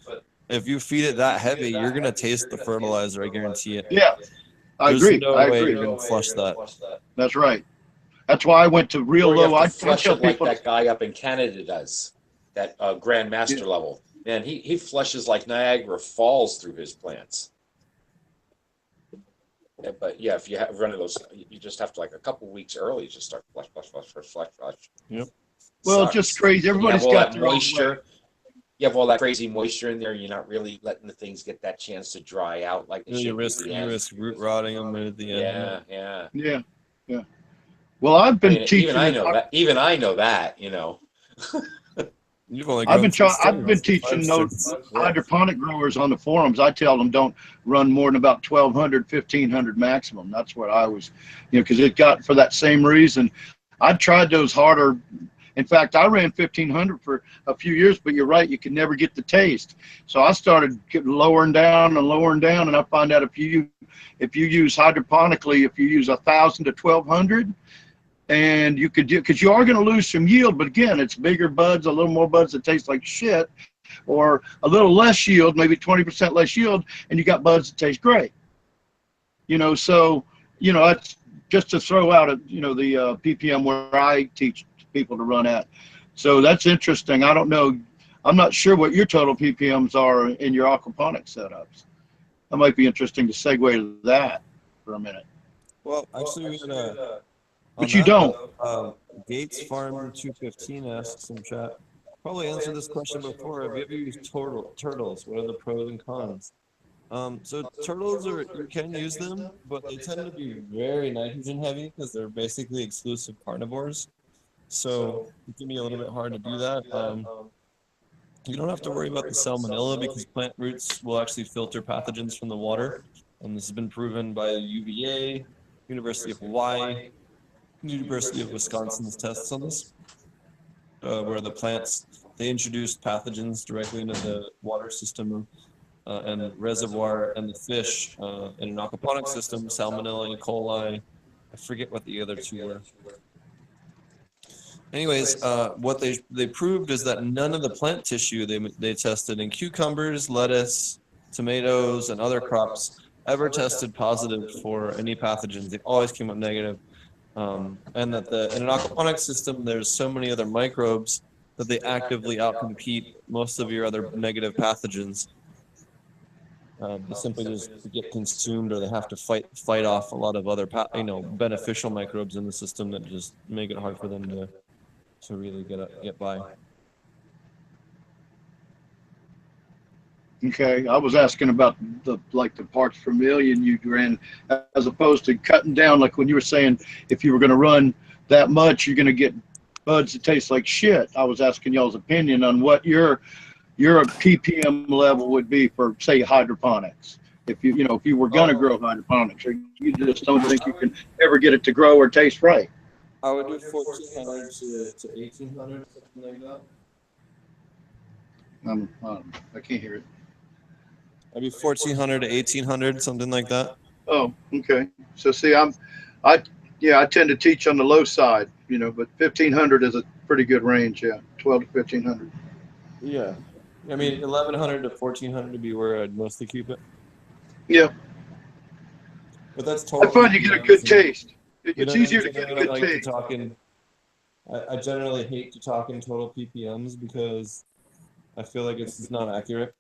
if you feed it that heavy, you're gonna taste the fertilizer. I guarantee it. Yeah, I agree. No I way agree. You're gonna flush that. That's right. That's why I went to real low. I flush it like that guy up in Canada does, that grandmaster level. Man, he flushes like Niagara Falls through his plants. Yeah, but yeah, if you have run of those, you just have to a couple weeks early just start flush. Yep. Well, just crazy. Everybody's got their moisture. You have all that crazy moisture in there. You're not really letting the things get that chance to dry out like they should. You risk root rotting them at the end. Yeah. Well, I've been teaching. Even I know that. I've been teaching those hydroponic growers on the forums. I tell them don't run more than about 1,200, 1,500 maximum. That's what I was, because it got for that same reason. I tried those harder. In fact, I ran 1,500 for a few years, but you're right, you can never get the taste. So I started lowering down, and I find out if you use hydroponically, if you use 1,000 to 1,200, and you could do, because you are going to lose some yield, but again, it's bigger buds, a little more buds that taste like shit, or a little less yield, maybe 20% less yield, and you got buds that taste great. So that's just to throw out the ppm where I teach people to run at. So that's interesting. I don't know. I'm not sure what your total ppms are in your aquaponic setups. That might be interesting to segue to that for a minute. Well, actually, we had but you don't. Gates Farm 215 asks in chat. Probably answered this question before. Have you ever used turtles? What are the pros and cons? So turtles you can use them, but they tend to be very nitrogen heavy because they're basically exclusive carnivores. So it can be a little bit hard to do that. You don't have to worry about the salmonella because plant roots will actually filter pathogens from the water. And this has been proven by UVA, University of Hawaii, University of Wisconsin's tests on this, where the plants, they introduced pathogens directly into the water system and reservoir and the fish in an aquaponic system, salmonella, E. coli. I forget what the other two were. Anyways, what they proved is that none of the plant tissue they tested in cucumbers, lettuce, tomatoes, and other crops ever tested positive for any pathogens. They always came up negative. And that in an aquaponics system, there's so many other microbes that they actively outcompete most of your other negative pathogens. They simply just get consumed, or they have to fight off a lot of other beneficial microbes in the system that just make it hard for them to really get by. Okay, I was asking about the parts per million you ran, as opposed to cutting down. Like when you were saying, if you were going to run that much, you're going to get buds that taste like shit. I was asking y'all's opinion on what your ppm level would be for, say, hydroponics. If you were going to grow hydroponics, or you just don't think you can ever get it to grow or taste right. I would do 1,400 to 1,800, something like that. I can't hear it. I'd be 1,400 to 1,800, something like that. Oh, okay. So see, I tend to teach on the low side, but 1,500 is a pretty good range. Yeah, 12 to 1,500. Yeah, I mean 1,100 to 1,400 would be where I'd mostly keep it. Yeah, but that's totally. I find you get a good taste. It's easier to get a good taste. I generally hate to talk in total ppms because I feel like it's not accurate.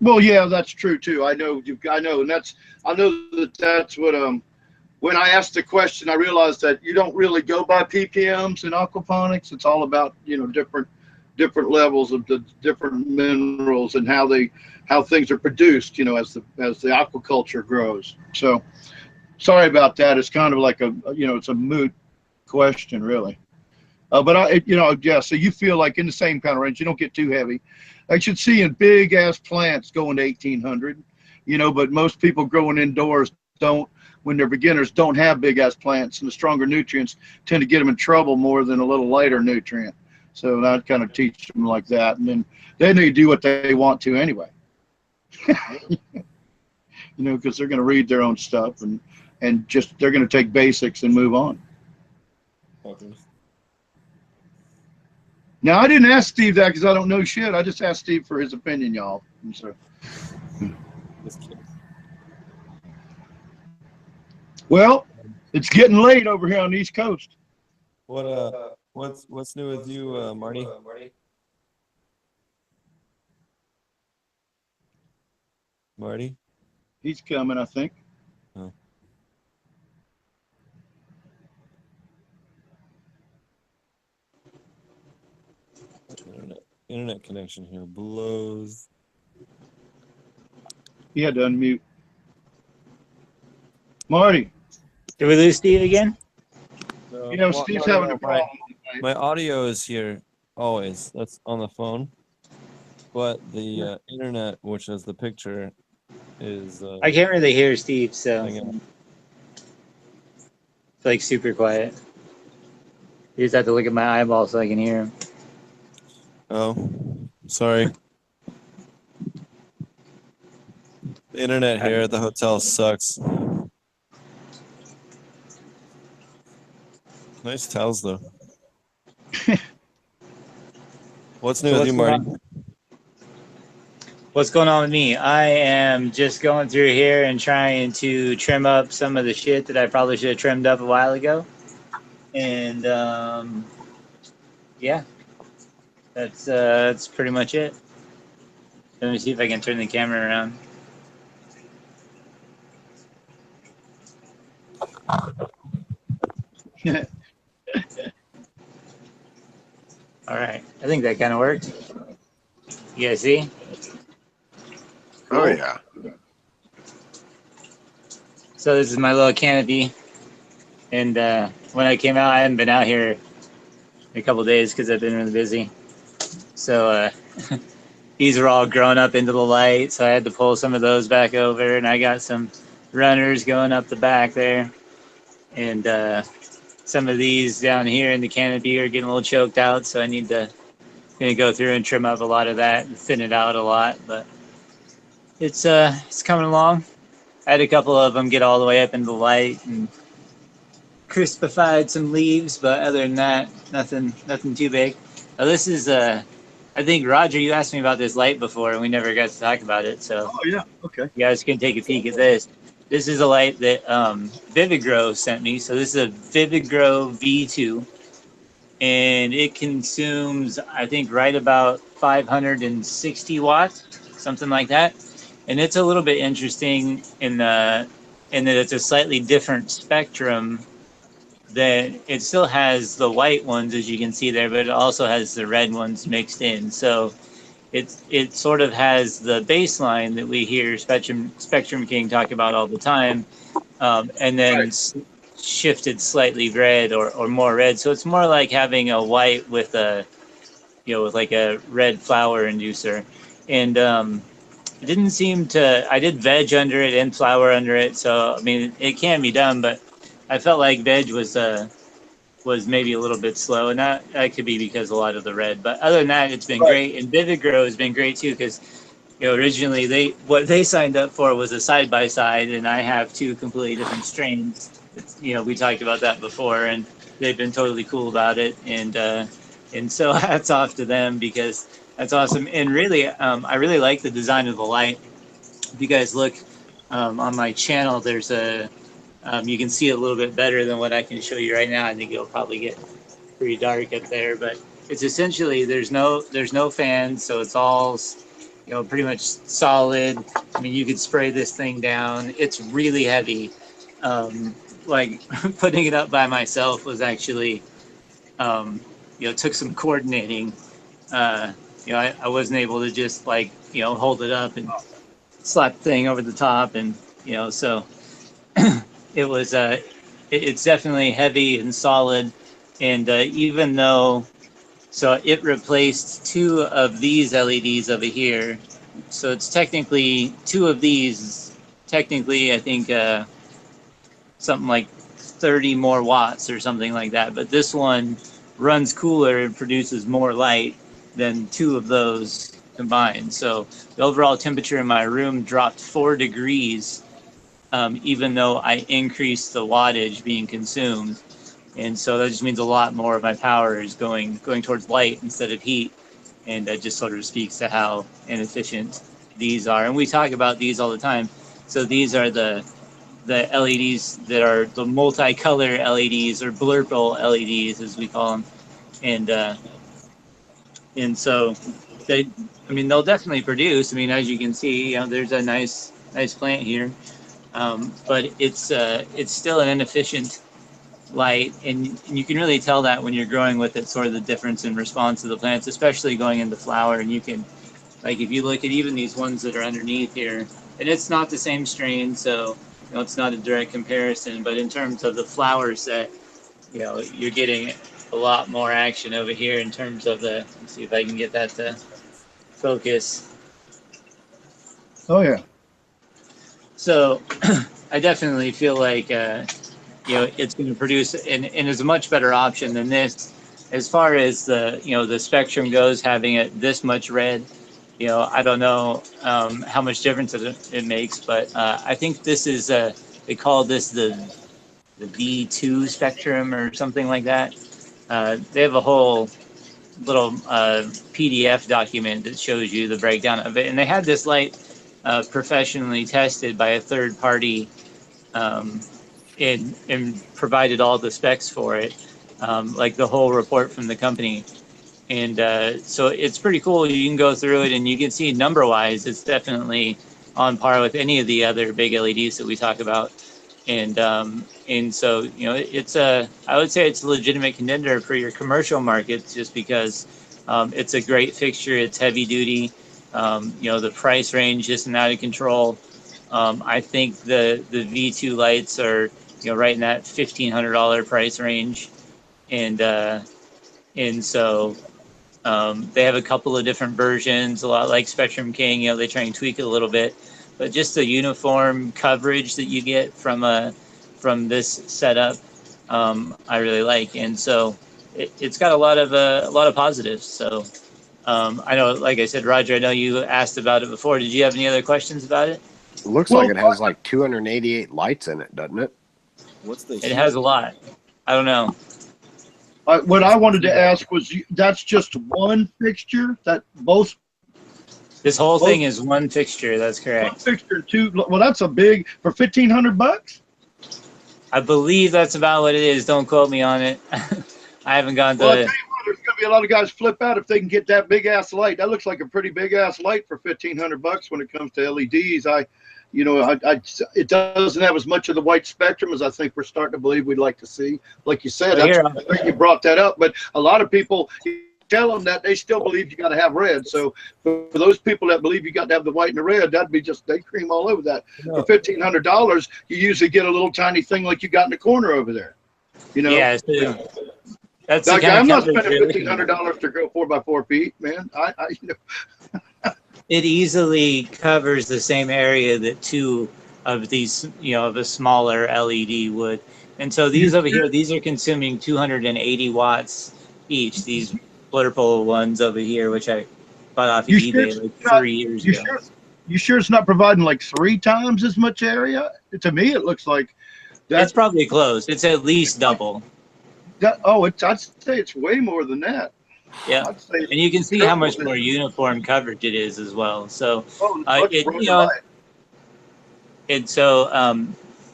Well, yeah, that's true too. I know, and I know that's what when I asked the question, I realized that you don't really go by ppms in aquaponics. It's all about different levels of the different minerals and how things are produced, as the aquaculture grows. So sorry about that. It's kind of like it's a moot question, really. But so you feel like in the same kind of range. You don't get too heavy. I should see in big ass plants going to 1,800, but most people growing indoors when they're beginners, don't have big ass plants, and the stronger nutrients tend to get them in trouble more than a little lighter nutrient. So I'd kind of teach them like that, and then they do what they want to anyway. Because they're going to read their own stuff and just they're going to take basics and move on. Okay. Now, I didn't ask Steve that because I don't know shit. I just asked Steve for his opinion, y'all. And so, well, it's getting late over here on the East Coast. What's new with you, Marty? Marty? He's coming, I think. Oh. Internet connection here blows. He had to unmute. Marty. Did we lose Steve again? Steve's having a problem. My audio is here always. That's on the phone. But the internet, which has the picture, is... I can't really hear Steve, so... It's like super quiet. You just have to look at my eyeball so I can hear him. Oh, sorry. The internet here at the hotel sucks. Nice towels, though. What's new with you, Marty? What's going on with me? I am just going through here and trying to trim up some of the shit that I probably should have trimmed up a while ago. And, yeah. That's pretty much it. Let me see if I can turn the camera around. All right, I think that kind of worked. You guys see? Oh yeah. So this is my little canopy, and when I came out, I hadn't been out here in a couple of days because I've been really busy. So these are all grown up into the light, so I had to pull some of those back over, and I got some runners going up the back there, and some of these down here in the canopy are getting a little choked out, so I need to go through and trim up a lot of that and thin it out a lot, but it's coming along. I had a couple of them get all the way up into the light and crispified some leaves, but other than that, nothing too big. Now this is I think Roger, you asked me about this light before, and we never got to talk about it. So Oh yeah. Okay. you guys can take a peek at this. This is a light that VividGrow sent me. So this is a VividGrow V2, and it consumes, I think, right about 560 watts, something like that. And it's a little bit interesting in that it's a slightly different spectrum. That it still has the white ones, as you can see there, but it also has the red ones mixed in. So it sort of has the baseline that we hear Spectrum King talk about all the time, and then shifted slightly red or more red. So it's more like having a white with with like a red flower inducer. And it didn't seem to, I did veg under it and flower under it. So, I mean, it can be done, but I felt like veg was maybe a little bit slow, and that could be because a lot of the red. But other than that, it's been great, and VividGrow has been great too, because originally what they signed up for was a side by side, and I have two completely different strains. We talked about that before, and they've been totally cool about it, and so hats off to them, because that's awesome. And really, I really like the design of the light. If you guys look on my channel, there's you can see it a little bit better than what I can show you right now. I think it'll probably get pretty dark up there, but it's essentially there's no fans, so it's all pretty much solid. I mean, you could spray this thing down. It's really heavy. Like putting it up by myself was actually took some coordinating. I wasn't able to just hold it up and slap the thing over the top, and so. It was it's definitely heavy and solid, and even though it replaced two of these LEDs over here, so it's technically two of these, I think something like 30 more watts or something like that, but this one runs cooler and produces more light than two of those combined. So the overall temperature in my room dropped 4 degrees, even though I increased the wattage being consumed. And so that just means a lot more of my power is going towards light instead of heat. And that just sort of speaks to how inefficient these are. And we talk about these all the time. So these are the LEDs that are the multicolor LEDs, or blurple LEDs as we call them. And so they'll definitely produce. I mean, as you can see, there's a nice plant here. But it's still an inefficient light, and you can really tell that when you're growing with it, sort of the difference in response to the plants, especially going into flower. And you can, if you look at even these ones that are underneath here, and it's not the same strain, so it's not a direct comparison, but in terms of the flower set, you're getting a lot more action over here in terms of let's see if I can get that to focus. Oh yeah. So I definitely feel like it's going to produce and is a much better option than this. As far as the spectrum goes, having it this much red, I don't know how much difference it makes, but I think this is they call this the V2 spectrum or something like that. They have a whole little PDF document that shows you the breakdown of it, and they had this light professionally tested by a third party, and provided all the specs for it, like the whole report from the company. And so it's pretty cool. You can go through it and you can see number wise, it's definitely on par with any of the other big LEDs that we talk about. And so, it's I would say it's a legitimate contender for your commercial markets, just because it's a great fixture. It's heavy duty. The price range isn't out of control. I think the V2 lights are, right in that $1,500 price range. And so they have a couple of different versions, a lot like Spectrum King. They try and tweak it a little bit, but just the uniform coverage that you get from this setup, I really like. And so it's got a lot of positives. So I know, like I said, Roger, I know you asked about it before. Did you have any other questions about it? It looks like it has 288 lights in it, doesn't it? What's the It has a lot. I don't know. What I wanted to ask was, that's just one fixture that both. This whole thing is one fixture. That's correct. One fixture, two. Well, that's a big for $1,500. I believe that's about what it is. Don't quote me on it. I haven't gone to. Well, I tell you what, there's gonna be a lot of guys flip out if they can get that big ass light. That looks like a pretty big ass light for $1,500 when it comes to LEDs. It doesn't have as much of the white spectrum as I think we're starting to believe we'd like to see. Like you said, I think you brought that up, but a lot of people tell them that they still believe you got to have red. So for those people that believe you got to have the white and the red, that'd be just, they cream all over that. For $1,500, you usually get a little tiny thing like you got in the corner over there. Yeah. So that's like, I'm not spending $1,500 to go 4x4 feet, man. It easily covers the same area that two of these, of a smaller LED would. And so these over here, these are consuming 280 watts each. These Blurple ones over here, which I bought off of eBay like 3 years ago. You sure it's not providing like 3 times as much area? To me, it looks like it's probably close. It's at least double. I'd say it's way more than that. Yeah, and you can see how much more uniform coverage it is as well. So,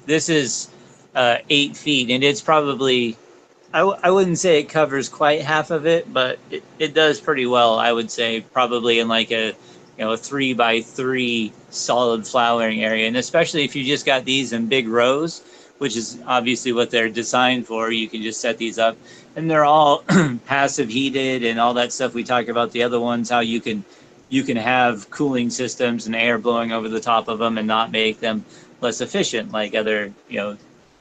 this is 8 feet, and it's probably, I wouldn't say it covers quite half of it, but it does pretty well. I would say probably in like a 3x3 solid flowering area, and especially if you just got these in big rows, which is obviously what they're designed for. You can just set these up, and they're all passive heated and all that stuff we talked about. The other ones, how you can have cooling systems and air blowing over the top of them and not make them less efficient, like other,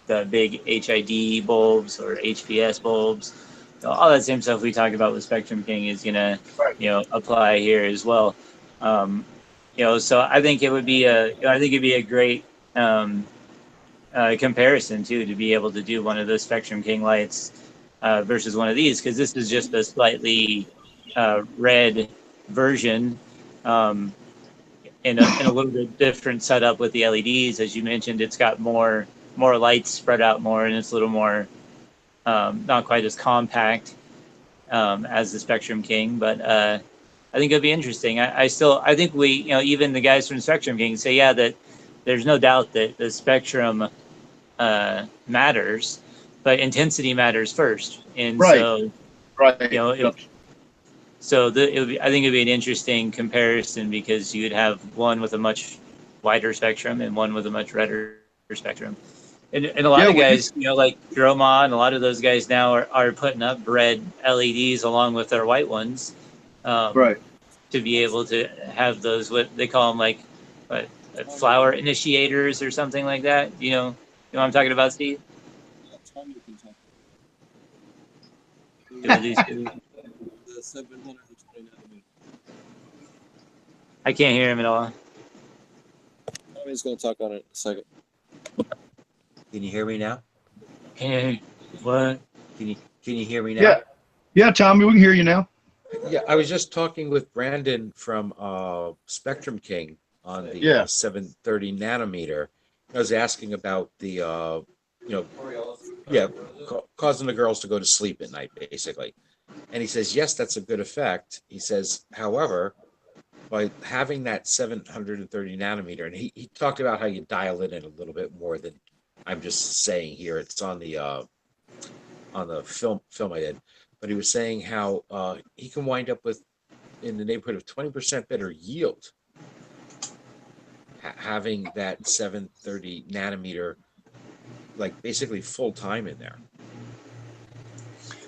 the big HID bulbs or HPS bulbs. All that same stuff we talked about with Spectrum King is gonna, apply here as well. So I think it'd be a great comparison too, to be able to do one of those Spectrum King lights versus one of these, because this is just a slightly red version, in a little bit different setup with the LEDs. As you mentioned, it's got more lights spread out more, and it's a little more not quite as compact as the Spectrum King, but I think it'll be interesting. I think we, even the guys from Spectrum King say, that there's no doubt that the spectrum matters, but intensity matters first. And I think it'd be an interesting comparison, because you'd have one with a much wider spectrum and one with a much redder spectrum. And a lot of guys, like Droma and a lot of those guys now are putting up red LEDs along with their white ones, to be able to have those, what they call them, like flower initiators or something like that. You know what I'm talking about, Steve? I can't hear him at all. Tommy's going to talk on it in a second. Can you hear me now? Hey, what? Can you hear me now? Yeah, Tommy, we can hear you now. Yeah, I was just talking with Brandon from Spectrum King on the 730 nanometer. I was asking about the causing the girls to go to sleep at night, basically. And he says, yes, that's a good effect. He says, however, by having that 730 nanometer, and he talked about how you dial it in a little bit more than I'm just saying here. It's on the film I did. But he was saying how he can wind up with in the neighborhood of 20% better yield having that 730 nanometer, like basically full time in there.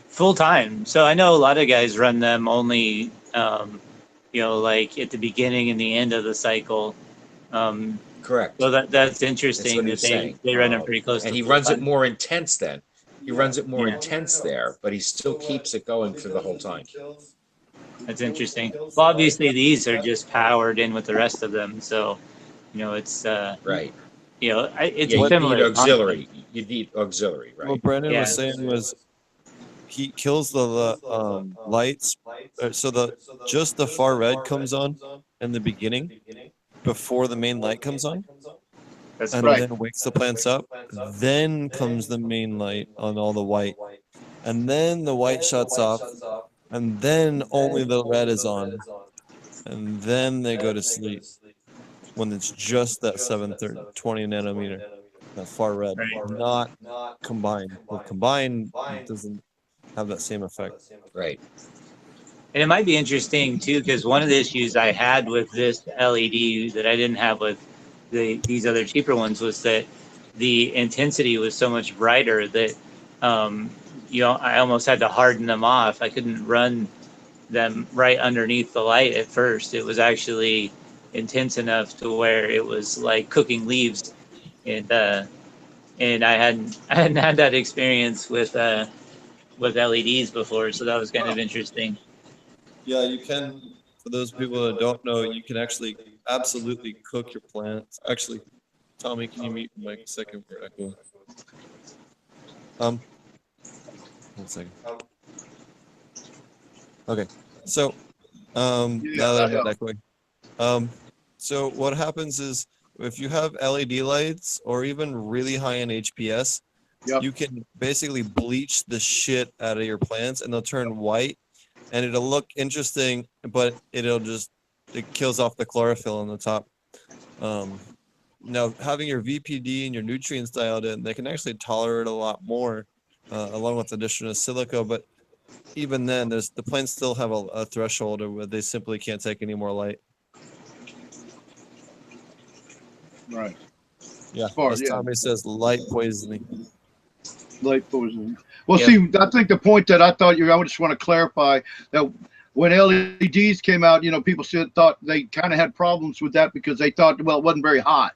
Full time. So I know a lot of guys run them only, like at the beginning and the end of the cycle. Correct. So that's interesting that they run it pretty close. And he runs it more intense then. He runs it more intense there, but he still keeps it going for the whole time. That's interesting. Well, obviously these are just powered in with the rest of them, so it's right. It's you similar. need auxiliary. You need auxiliary, right? What Brandon was saying was he kills the lights, so just the far red comes on in the beginning before the main light comes on. That's and then wakes the plants up. Then comes the main light on all the white. and then the white shuts off, and then only the red is on, and then they go to sleep when it's just that 720 nanometer, that far red, not combined. With combined, it doesn't have that same effect. Right. And it might be interesting too, because one of the issues I had with this LED that I didn't have with these other cheaper ones was that the intensity was so much brighter that I almost had to harden them off. I couldn't run them right underneath the light at first. It was actually intense enough to where it was like cooking leaves, and I hadn't had that experience with LEDs before, so that was kind of interesting. Yeah, you can. For those people that don't know, you can actually absolutely cook your plants. Actually, Tommy, can you mute Mike a second for echo? 1 second. Okay, so now that I'm not echoing, so what happens is if you have LED lights or even really high in HPS, you can basically bleach the shit out of your plants and they'll turn white. And it'll look interesting, but it kills off the chlorophyll on the top. Now, having your VPD and your nutrients dialed in, they can actually tolerate a lot more, along with additional silica. But even then, the plants still have a threshold where they simply can't take any more light. Right. Yeah. As Tommy says, light poisoning. Light poisoning. Well, see, I think the point that I just want to clarify that when LEDs came out, people thought they kind of had problems with that because they thought, well, it wasn't very hot.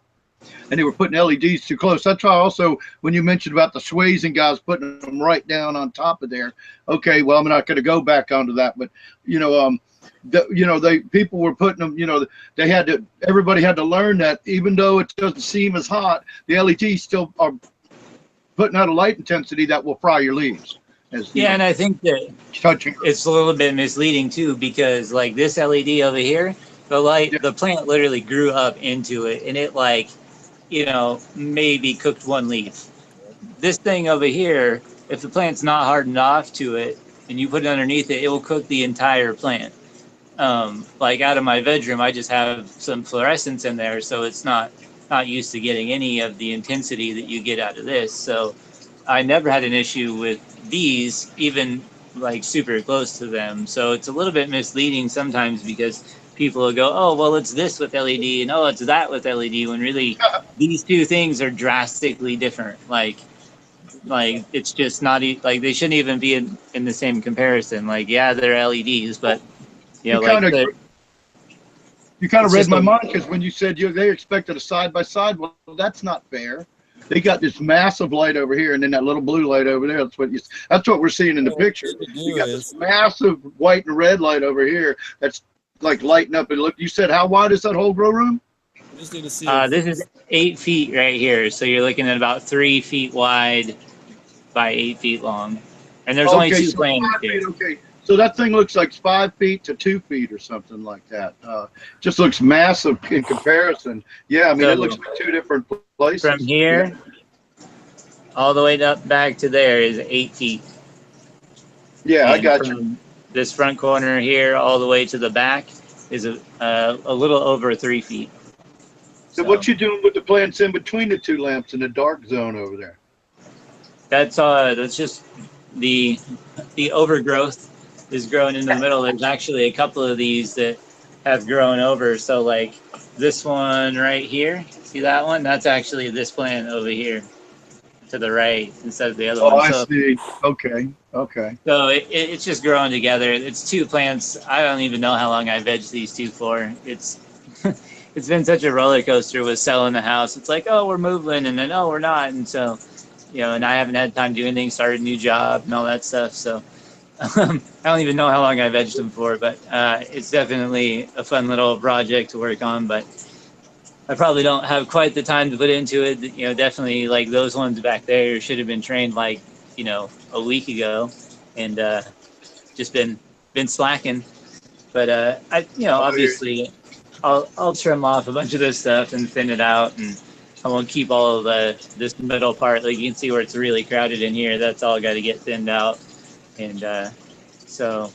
And they were putting LEDs too close. That's why also when you mentioned about the sways and guys putting them right down on top of there. Okay, well, I'm not going to go back onto that, but people were putting them. Everybody had to learn that even though it doesn't seem as hot, the LEDs still are putting out a light intensity that will fry your leaves. And I think that it's a little bit misleading too, because like this LED over here, the plant literally grew up into it, and it maybe cooked one leaf. This thing over here, if the plant's not hardened off to it and you put it underneath it, it will cook the entire plant. Like out of my bedroom, I just have some fluorescence in there, so it's not used to getting any of the intensity that you get out of this. So I never had an issue with these, even like super close to them. So it's a little bit misleading sometimes because people will go, oh, well, it's this with LED and oh, it's that with LED, when really these two things are drastically different. Like it's just not like they shouldn't even be in the same comparison. Like, yeah, they're LEDs, but you kind of read my mind, because when you said they expected a side by side, well, that's not fair. They got this massive light over here, and then that little blue light over there. That's what we're seeing in the picture. You got this massive white and red light over here that's like lighting up. And look, you said how wide is that whole grow room? I just need to see. This is 8 feet right here, so you're looking at about 3 feet wide by 8 feet long, and there's only 2 plants here. Okay. So that thing looks like 5 feet to 2 feet or something like that. Just looks massive in comparison. Yeah, I mean, it looks like 2 different places. From here, all the way up back to there is 8 feet. Yeah, I got you. This front corner here, all the way to the back, is a little over 3 feet. So what you doing with the plants in between the 2 lamps in the dark zone over there? That's just the overgrowth is growing in the middle. There's actually a couple of these that have grown over. So like this one right here, see that one? That's actually this plant over here to the right instead of the other one. Oh, I see. Okay. So it's just growing together. It's 2 plants. I don't even know how long I vegged these 2 for. It's it's been such a roller coaster with selling the house. It's like, oh, we're moving, and then oh, we're not, and so and I haven't had time to do anything, started a new job and all that stuff. So I don't even know how long I vegged them for, but it's definitely a fun little project to work on. But I probably don't have quite the time to put into it. Definitely like those ones back there should have been trained like a week ago, and just been slacking. But obviously I'll trim off a bunch of this stuff and thin it out, and I won't keep all of this middle part. Like you can see where it's really crowded in here. That's all got to get thinned out. And so,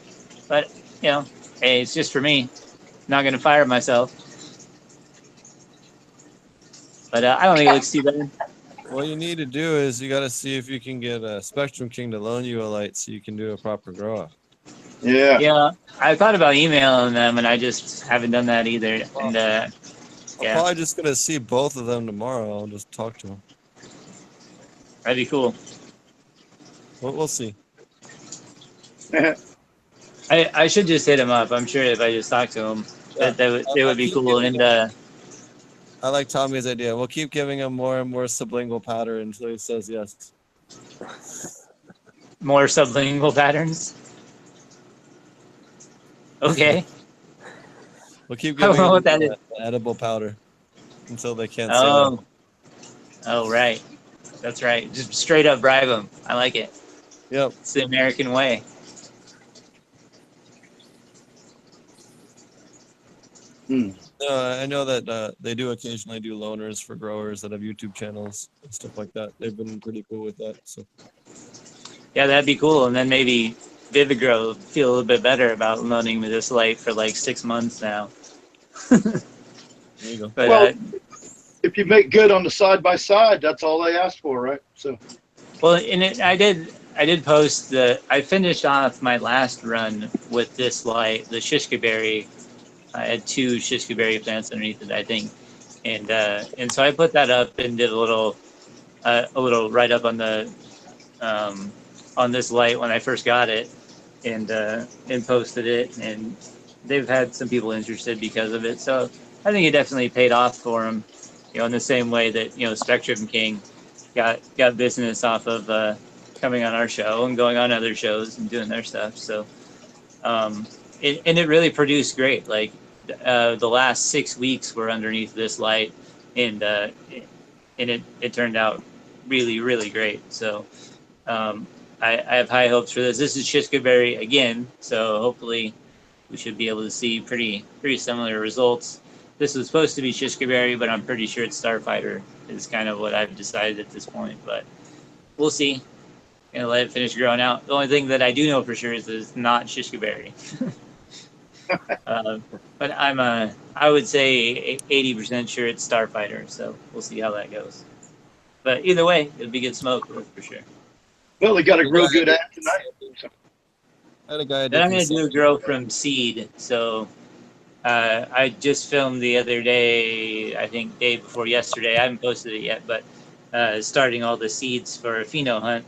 but hey, it's just for me. Not gonna fire myself. But I don't think it looks too bad. What you need to do is you got to see if you can get a Spectrum King to loan you a light so you can do a proper grow up. Yeah. Yeah, I thought about emailing them, and I just haven't done that either. And I'm yeah, probably just gonna see both of them tomorrow. I'll just talk to them. that'd be cool. We'll see. I should just hit them up. I'm sure if I just talk to them, Yeah. they would be cool. And I like Tommy's idea. We'll keep giving him more and more sublingual powder until he says yes. more sublingual patterns. Okay. We'll keep I don't giving know them what that is. edible powder until they can't say Oh. no. Oh, right. That's right. Just straight up bribe them. I like it. Yep. It's the American way. I know that they do occasionally do loaners for growers that have YouTube channels and stuff like that. They've been pretty cool with that. So Yeah, that'd be cool. And then maybe Vivigrow will feel a little bit better about loaning me this light for like 6 months now. there you go. But Well, if you make good on the side by side, that's all they ask for, right? So. well, I did post I finished off my last run with this light, the shishka berry. I had 2 shishka berry plants underneath it, I think, and so I put that up and did a little write up on the on this light when I first got it, and posted it, and they've had some people interested because of it. So I think it definitely paid off for them, in the same way that Spectrum King got business off of coming on our show and going on other shows and doing their stuff. So it really produced great. Like the last 6 weeks were underneath this light, and it turned out really, really great. So I have high hopes for this. This is Shishka Berry again, so hopefully we should be able to see pretty similar results. This was supposed to be Shishka Berry, but I'm pretty sure it's Starfighter is kind of what I've decided at this point. But we'll see. Gonna let it finish growing out. The only thing that I do know for sure is that it's not Shishka Berry. But I would say 80% sure it's Starfighter, so we'll see how that goes. But either way, it'll be good smoke for sure. Well, they got a real good ad tonight. So. I had a guy. Then I'm gonna do a grow from seed. So I just filmed the other day, I think day before yesterday. I haven't posted it yet, but starting all the seeds for a pheno hunt,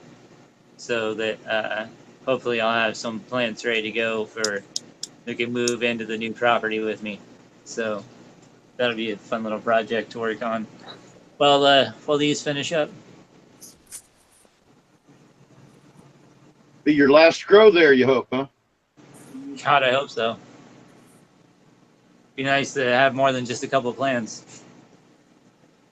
so that hopefully I'll have some plants ready to go for they can move into the new property with me. So that'll be a fun little project to work on. While these finish up. Be your last grow there, you hope, huh? God, I hope so. Be nice to have more than just a couple plants.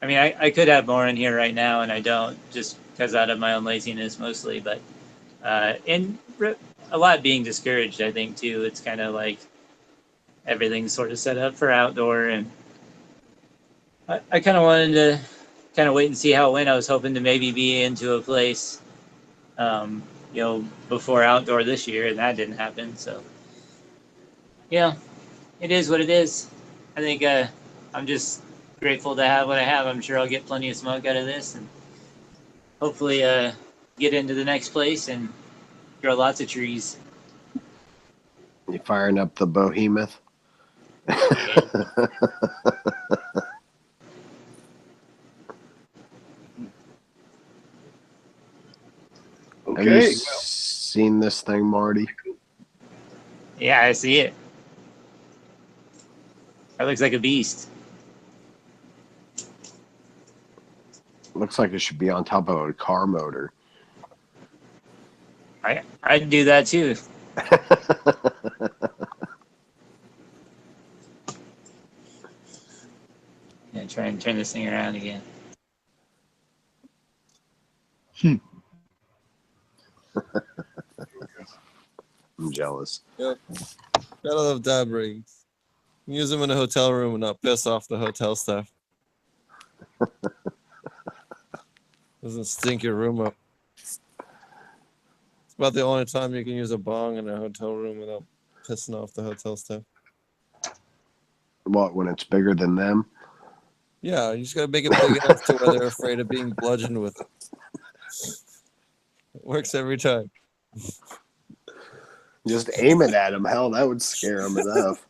I mean, I could have more in here right now, and I don't, just because out of my own laziness mostly. But and a lot being discouraged, I think too. It's kind of like everything's sort of set up for outdoor, and I kind of wanted to kind of wait and see how it went. I was hoping to maybe be into a place, before outdoor this year, and that didn't happen. So, yeah, it is what it is. I think I'm just grateful to have what I have. I'm sure I'll get plenty of smoke out of this, and hopefully get into the next place and grow lots of trees. You firing up the behemoth? Okay. Have you seen this thing, Marty? Yeah, I see it. That looks like a beast. Looks like it should be on top of a car motor. I'd do that too. Yeah, try and turn this thing around again. I'm jealous. Yeah. Gotta love dab rings. Use them in a hotel room and not piss off the hotel staff. Doesn't stink your room up. It's about the only time you can use a bong in a hotel room without pissing off the hotel staff. What, when it's bigger than them? Yeah, you just gotta make it big enough to where they're afraid of being bludgeoned with it. It works every time. Just aim it at them. Hell, that would scare them enough.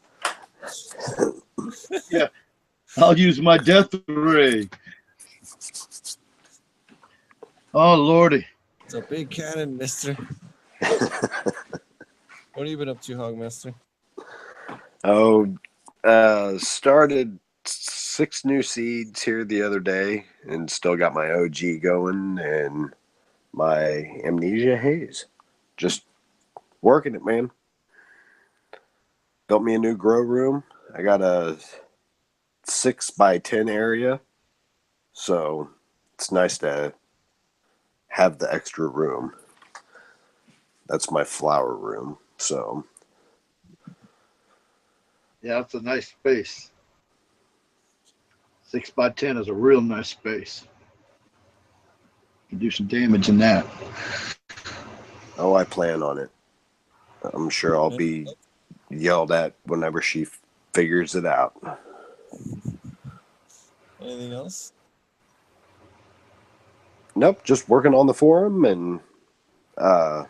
Yeah, I'll use my death ray. Oh Lordy. It's a big cannon, mister. What have you been up to, Hogmaster? Started 6 new seeds here the other day and still got my OG going and my Amnesia Haze. Just working it, man. Built me a new grow room. I got a 6x10 area, so it's nice to have the extra room. That's my flower room, so. Yeah, it's a nice space. 6x10 is a real nice space. You can do some damage in that. Oh, I plan on it. I'm sure I'll be yelled at whenever she figures it out. Anything else? Nope, just working on the forum and at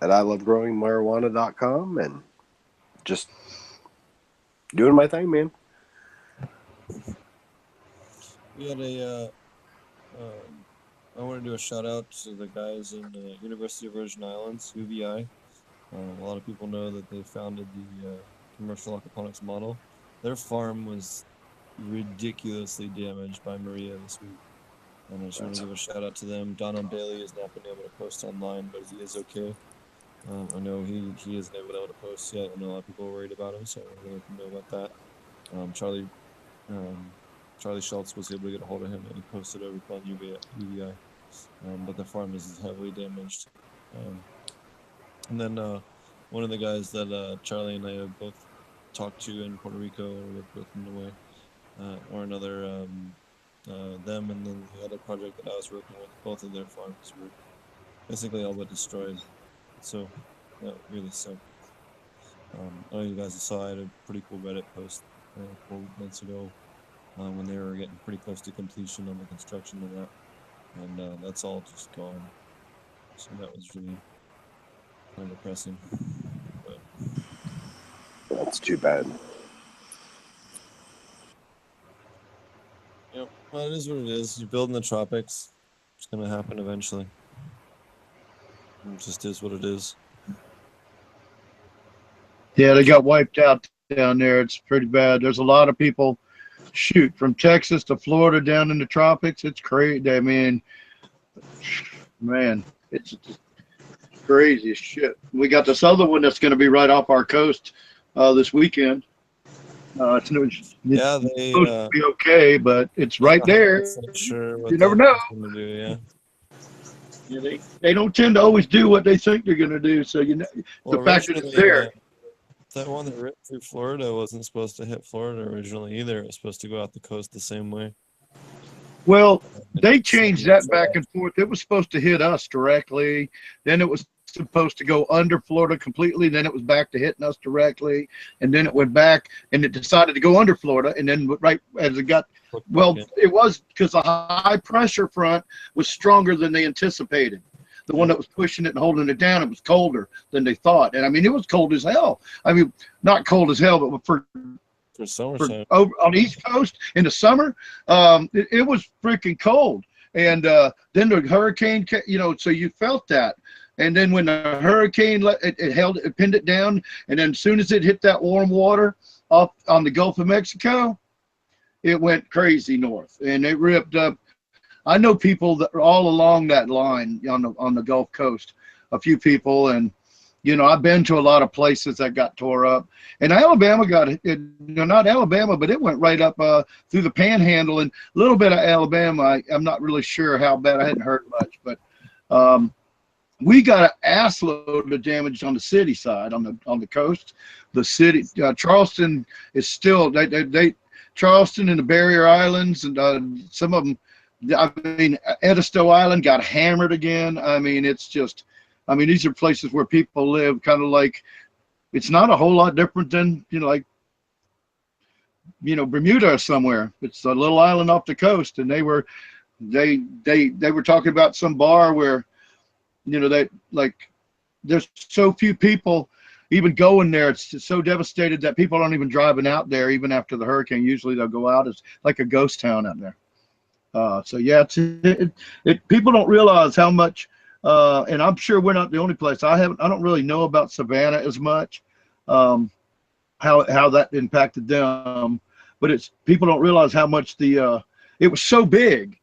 ilovegrowingmarijuana.com and just doing my thing, man. We had I want to do a shout out to the guys in the University of Virgin Islands, UVI. A lot of people know that they founded the commercial aquaponics model. Their farm was ridiculously damaged by Maria this week. And I just want to give a shout out to them. Donald Bailey has not been able to post online, but he is okay. I know he isn't able to post yet. I know a lot of people are worried about him, so I want to let them know about that. Charlie Schultz was able to get a hold of him, and he posted over on UVI. But the farm is heavily damaged. And then one of the guys that Charlie and I have both talked to in Puerto Rico, or worked with in a way, or another, them and then the other project that I was working with, both of their farms were basically all but destroyed. So that really sucked. I know you guys saw I had a pretty cool Reddit post a couple months ago when they were getting pretty close to completion on the construction of that, and that's all just gone. So that was really kind of depressing. But That's too bad. yep, well, it is what it is. You build in the tropics. It's gonna happen eventually. It just is what it is. Yeah, they got wiped out down there. It's pretty bad. There's a lot of people, shoot, from Texas to Florida down in the tropics. It's crazy. I mean, man, it's crazy as shit. We got this other one that's going to be right off our coast this weekend. It's Yeah, they supposed to be okay, but it's right there. not sure what You never that's know. gonna do, yeah. Yeah, they don't tend to always do what they think they're going to do. So, you know, Well, the fact that it's originally, there. that one that ripped through Florida wasn't supposed to hit Florida originally either. It was supposed to go out the coast the same way. Well, they changed that back and forth. It was supposed to hit us directly. Then it was supposed to go under Florida completely. Then it was back to hitting us directly. And then it went back and it decided to go under Florida. And then right as it got, well, it was because the high pressure front was stronger than they anticipated. The one that was pushing it and holding it down, it was colder than they thought. And I mean, it was cold as hell. I mean, not cold as hell, but for summertime. over on the East Coast in the summer, it was freaking cold. And then the hurricane, you know, so you felt that. And then when the hurricane, it pinned it down. And then as soon as it hit that warm water up on the Gulf of Mexico, it went crazy north. And it ripped up. I know people that are all along that line on the Gulf Coast, a few people. And, you know, I've been to a lot of places that got tore up. And Alabama got it, not Alabama, but it went right up through the Panhandle and a little bit of Alabama. I'm not really sure how bad. I hadn't heard much, but we got an ass load of damage on the city side, on the coast. The city, Charleston is still Charleston and the Barrier Islands, and some of them. I mean, Edisto Island got hammered again. I mean, it's just I mean, these are places where people live, kind of like, it's not a whole lot different than, like, Bermuda or somewhere. It's a little island off the coast, and they were talking about some bar where, that, like, there's so few people even going there. It's so devastated that people aren't even driving out there even after the hurricane. Usually they'll go out. It's like a ghost town out there. So yeah, people don't realize how much, and I'm sure we're not the only place. I don't really know about Savannah as much, how that impacted them, but people don't realize how much it was so big.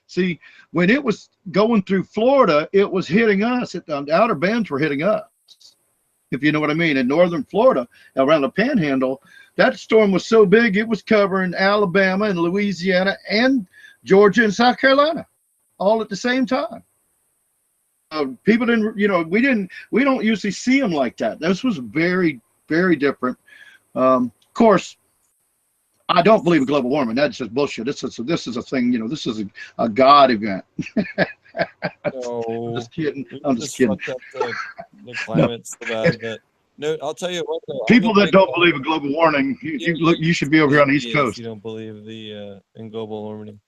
See, when it was going through Florida, it was hitting us. The outer bands were hitting us, if you know what I mean. In northern Florida, around the Panhandle, that storm was so big it was covering Alabama and Louisiana and Georgia and South Carolina, all at the same time. People didn't, we don't usually see them like that. This was very, very different. Of course, I don't believe in global warming. That's just bullshit. This is a thing. This is a God event. No, I'm just kidding. I'm just kidding. Fucked up the climate so bad that. No, I'll tell you what. Though, People that don't believe in global warming, you should be over here on the East Coast. You don't believe in global warming.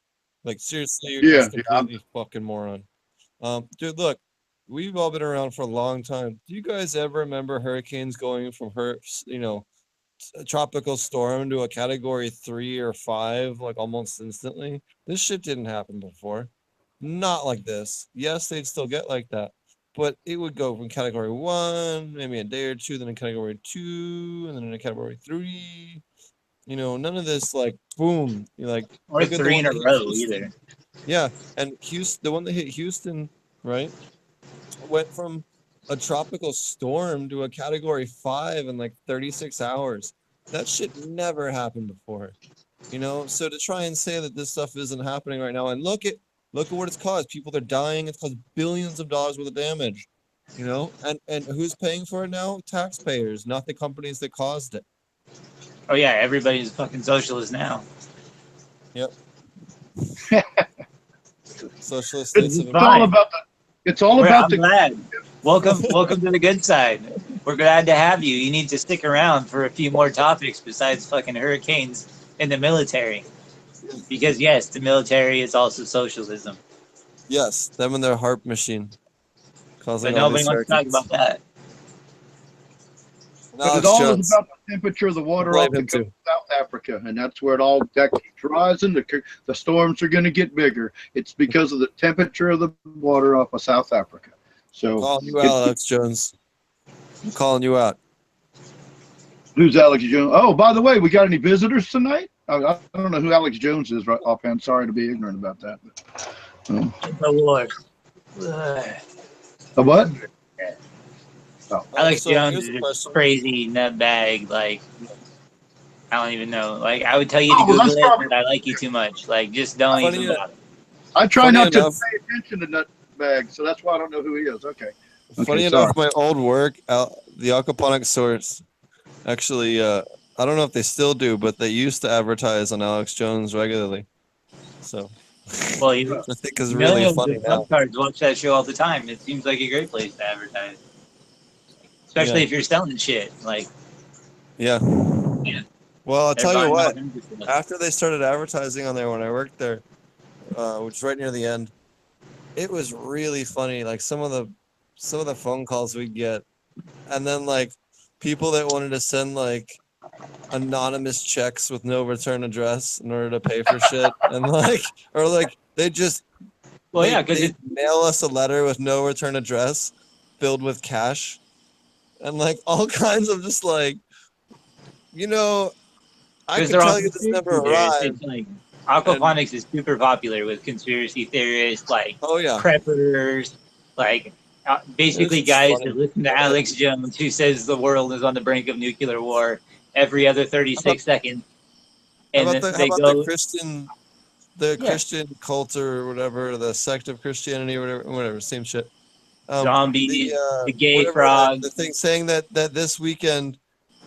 Like, seriously, you're just a completely fucking moron. Dude, look, we've all been around for a long time. Do you guys ever remember hurricanes going from a tropical storm to a category 3 or 5, like almost instantly? This shit didn't happen before. Not like this. Yes, they'd still get like that, but it would go from category 1, maybe a day or two, then in category 2, and then in a category 3. None of this like boom, or 3 in a row either. Yeah, and Houston, the one that hit Houston, right, went from a tropical storm to a category 5 in like 36 hours. That shit never happened before. So to try and say that this stuff isn't happening right now, and look at what it's caused. People are dying. It's caused billions of dollars worth of damage. And who's paying for it now? Taxpayers, not the companies that caused it. Oh yeah, everybody's a fucking socialist now. Yep. Socialist states of It's all about I'm glad. Welcome to the good side. We're glad to have you. You need to stick around for a few more topics besides fucking hurricanes and the military. Because yes, the military is also socialism. Yes, them and their HARP machine. But nobody wants to talk about that. But it's all about the temperature of the water off the coast of South Africa, and that's where that keeps rising. The storms are going to get bigger. It's because of the temperature of the water off of South Africa. So I'm calling you out, Alex Jones. I'm calling you out. Who's Alex Jones? Oh, by the way, we got any visitors tonight? I don't know who Alex Jones is right offhand. Sorry to be ignorant about that. The Lord. A what? Oh. Alex Jones is a crazy nutbag. Like, I don't even know. Like, I would tell you to Google it, but I like you too much. Like, just don't even bother. I try not to pay attention to nutbag, so that's why I don't know who he is. Okay. Funny enough, my old work, the Aquaponic Source, actually, I don't know if they still do, but they used to advertise on Alex Jones regularly. So, well, I think it's really funny now. Watch that show all the time. It seems like a great place to advertise. Especially if you're selling shit, like. Yeah. Well, I'll tell you what. After they started advertising on there when I worked there, which is right near the end, it was really funny. Like some of the phone calls we'd get, and then like people that wanted to send like anonymous checks with no return address in order to pay for shit, and they just because mail us a letter with no return address filled with cash. And like all kinds of just like, I can tell you this never arrived. Like, aquaponics is super popular with conspiracy theorists, like preppers, like basically guys that listen to Alex Jones, who says the world is on the brink of nuclear war every other 36 seconds. And how about the Christian cult or whatever, the sect of Christianity or whatever, same shit. Zombies, the gay frogs. The thing saying that this weekend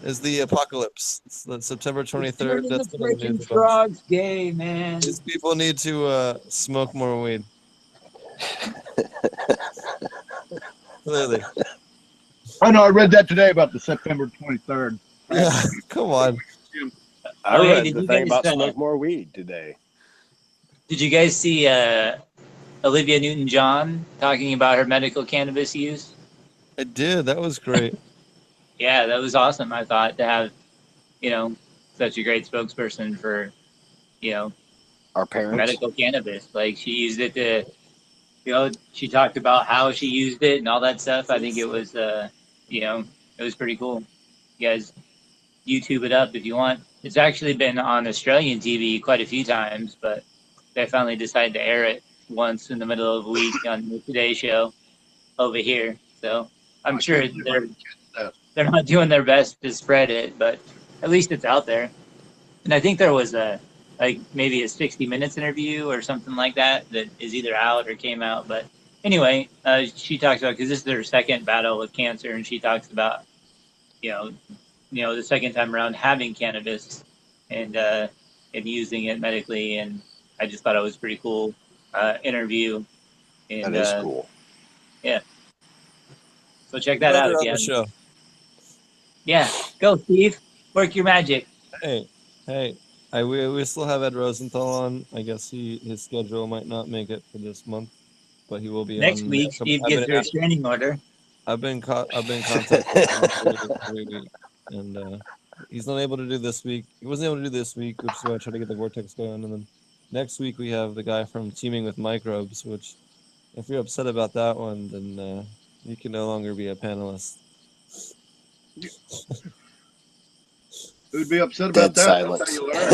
is the apocalypse. It's September 23rd. That's the freaking frogs gay, man. These people need to smoke more weed. Clearly. I know. I read that today about the September 23rd. Yeah, come on. I Oh, hey, read did the you thing guys, about smoke more weed today. Did you guys see Olivia Newton-John talking about her medical cannabis use? I did. That was great. Yeah, that was awesome. I thought to have, such a great spokesperson for, Our parents. medical cannabis. Like she used it to, she talked about how she used it and all that stuff. I think it was, it was pretty cool. You guys YouTube it up if you want. It's actually been on Australian TV quite a few times, but they finally decided to air it once in the middle of the week on the Today Show over here. So I'm sure they're not doing their best to spread it, but at least it's out there. And I think there was maybe a 60 Minutes interview or something like that is either out or came out. But anyway, she talks about, because this is her second battle with cancer, and she talks about, the second time around having cannabis and using it medically. And I just thought it was pretty cool interview. And That is cool. yeah. So check that Let out her if on you the haven't. show. Yeah. Go, Steve. Work your magic. Hey. We still have Ed Rosenthal on. I guess his schedule might not make it for this month, but he will be Next on. week, Steve gets a restraining order. I've been contacting him every week, and he's not able to do this week. He wasn't able to do this week, which is why I tried to get the Vortex going. And then next week we have the guy from Teaming with Microbes, which, if you're upset about that one, then you can no longer be a panelist. Who'd be upset about that? Silence. That's how you learn.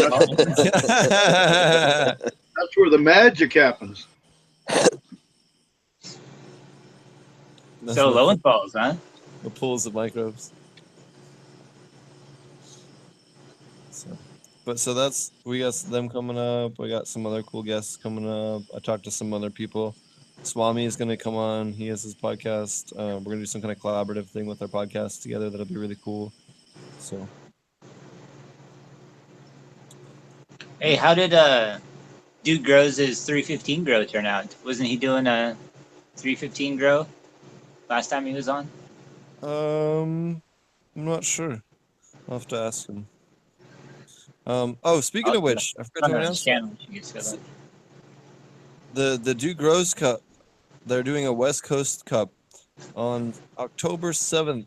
That's where the magic happens. So Lowenfalls, huh? The pools of microbes. So that's, we got them coming up. We got some other cool guests coming up. I talked to some other people. Swami is going to come on. He has his podcast. We're going to do some kind of collaborative thing with our podcast together. That'll be really cool. So. Hey, how did Dude Grows his 315 grow turn out? Wasn't he doing a 315 grow last time he was on? I'm not sure. I'll have to ask him. Speaking of which, I forgot to announce the Dude Grows Cup. They're doing a West Coast Cup on October 7th.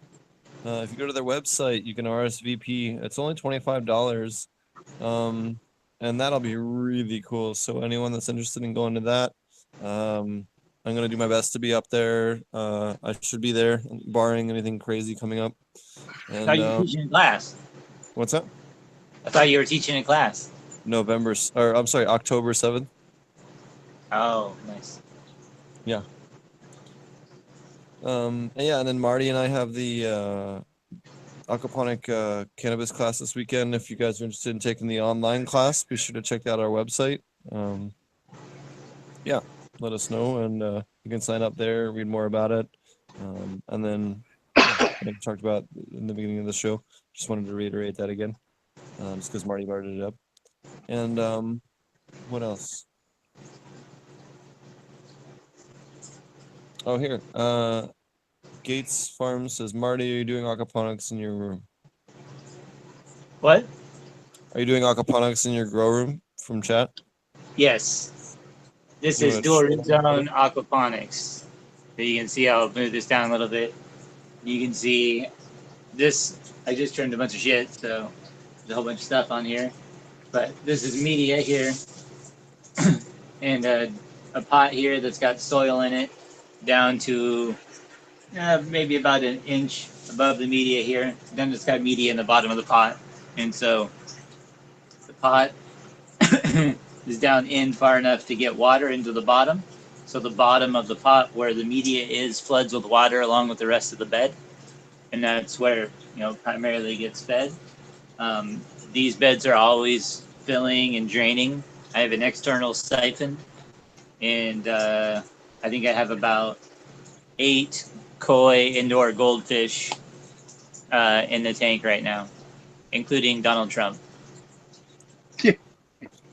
If you go to their website, you can RSVP. It's only $25. And that'll be really cool. So anyone that's interested in going to that, I'm going to do my best to be up there. I should be there, barring anything crazy coming up. And, I thought you were teaching in class. What's that? I thought you were teaching in class. October 7th. Oh, nice. Yeah. And then Marty and I have the aquaponic cannabis class this weekend. If you guys are interested in taking the online class, be sure to check out our website. Let us know, and you can sign up there, read more about it. And then I talked about in the beginning of the show. Just wanted to reiterate that again, just because Marty brought it up. And what else? Oh, here. Gates Farm says, Marty, are you doing aquaponics in your room? What? Are you doing aquaponics in your grow room from chat? Yes. This is dual Rezone aquaponics. So you can see, I'll move this down a little bit. You can see this, I just turned a bunch of shit, so there's a whole bunch of stuff on here. But this is media here. And a pot here that's got soil in it down to maybe about an inch above the media here. Then it's got media in the bottom of the pot. And so the pot is down in far enough to get water into the bottom. So the bottom of the pot where the media is floods with water along with the rest of the bed. And that's where, primarily gets fed. These beds are always filling and draining. I have an external siphon, and I think I have about 8 koi indoor goldfish in the tank right now, including Donald Trump.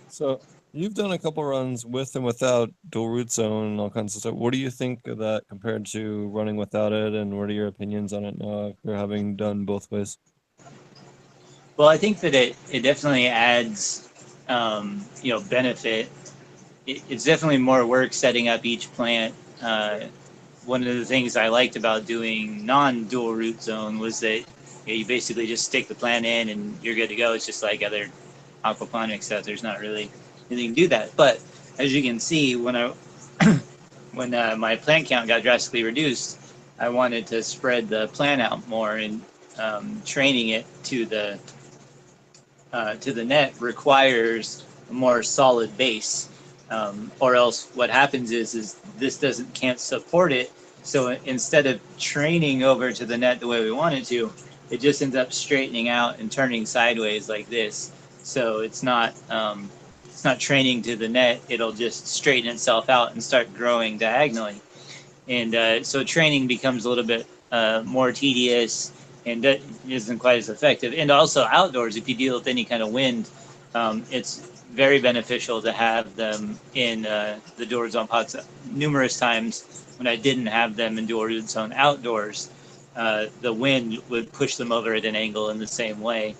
So You've done a couple runs with and without dual root zone and all kinds of stuff. What do you think of that compared to running without it, and what are your opinions on it now after having done both ways? Well, I think that it definitely adds, benefit. It's definitely more work setting up each plant. One of the things I liked about doing non-dual root zone was that you basically just stick the plant in and you're good to go. It's just like other aquaponics stuff. There's not really anything to do that. But as you can see, when my plant count got drastically reduced, I wanted to spread the plant out more, and training it to the net requires a more solid base. Or else what happens is this can't support it. So instead of training over to the net the way we want it to, it just ends up straightening out and turning sideways like this. So it's not training to the net. It'll just straighten itself out and start growing diagonally. And so training becomes a little bit more tedious and isn't quite as effective. And also outdoors, if you deal with any kind of wind, it's very beneficial to have them in the dual root zone pots. Numerous times when I didn't have them in dual root zone outdoors, the wind would push them over at an angle in the same way.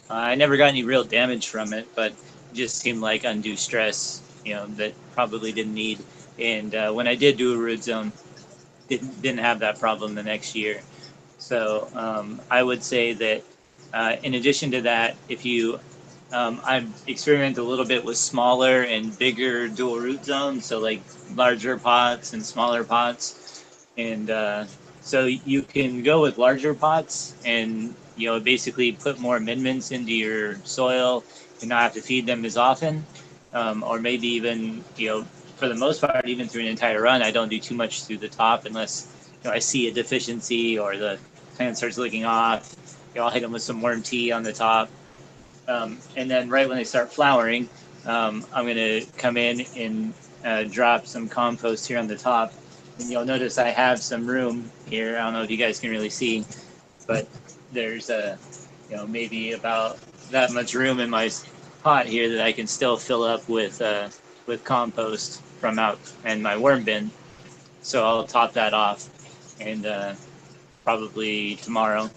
I never got any real damage from it, but it just seemed like undue stress, that probably didn't need. And when I did dual root zone, didn't have that problem the next year. So I would say that in addition to that, if you I've experimented a little bit with smaller and bigger dual root zones, so like larger pots and smaller pots. And so you can go with larger pots and, basically put more amendments into your soil and not have to feed them as often. Or maybe even, for the most part, even through an entire run, I don't do too much through the top unless, I see a deficiency or the plant starts looking off. I'll hit them with some worm tea on the top. And then right when they start flowering, I'm going to come in and drop some compost here on the top. And you'll notice I have some room here. I don't know if you guys can really see, but there's maybe about that much room in my pot here that I can still fill up with compost from out in my worm bin. So I'll top that off, and probably tomorrow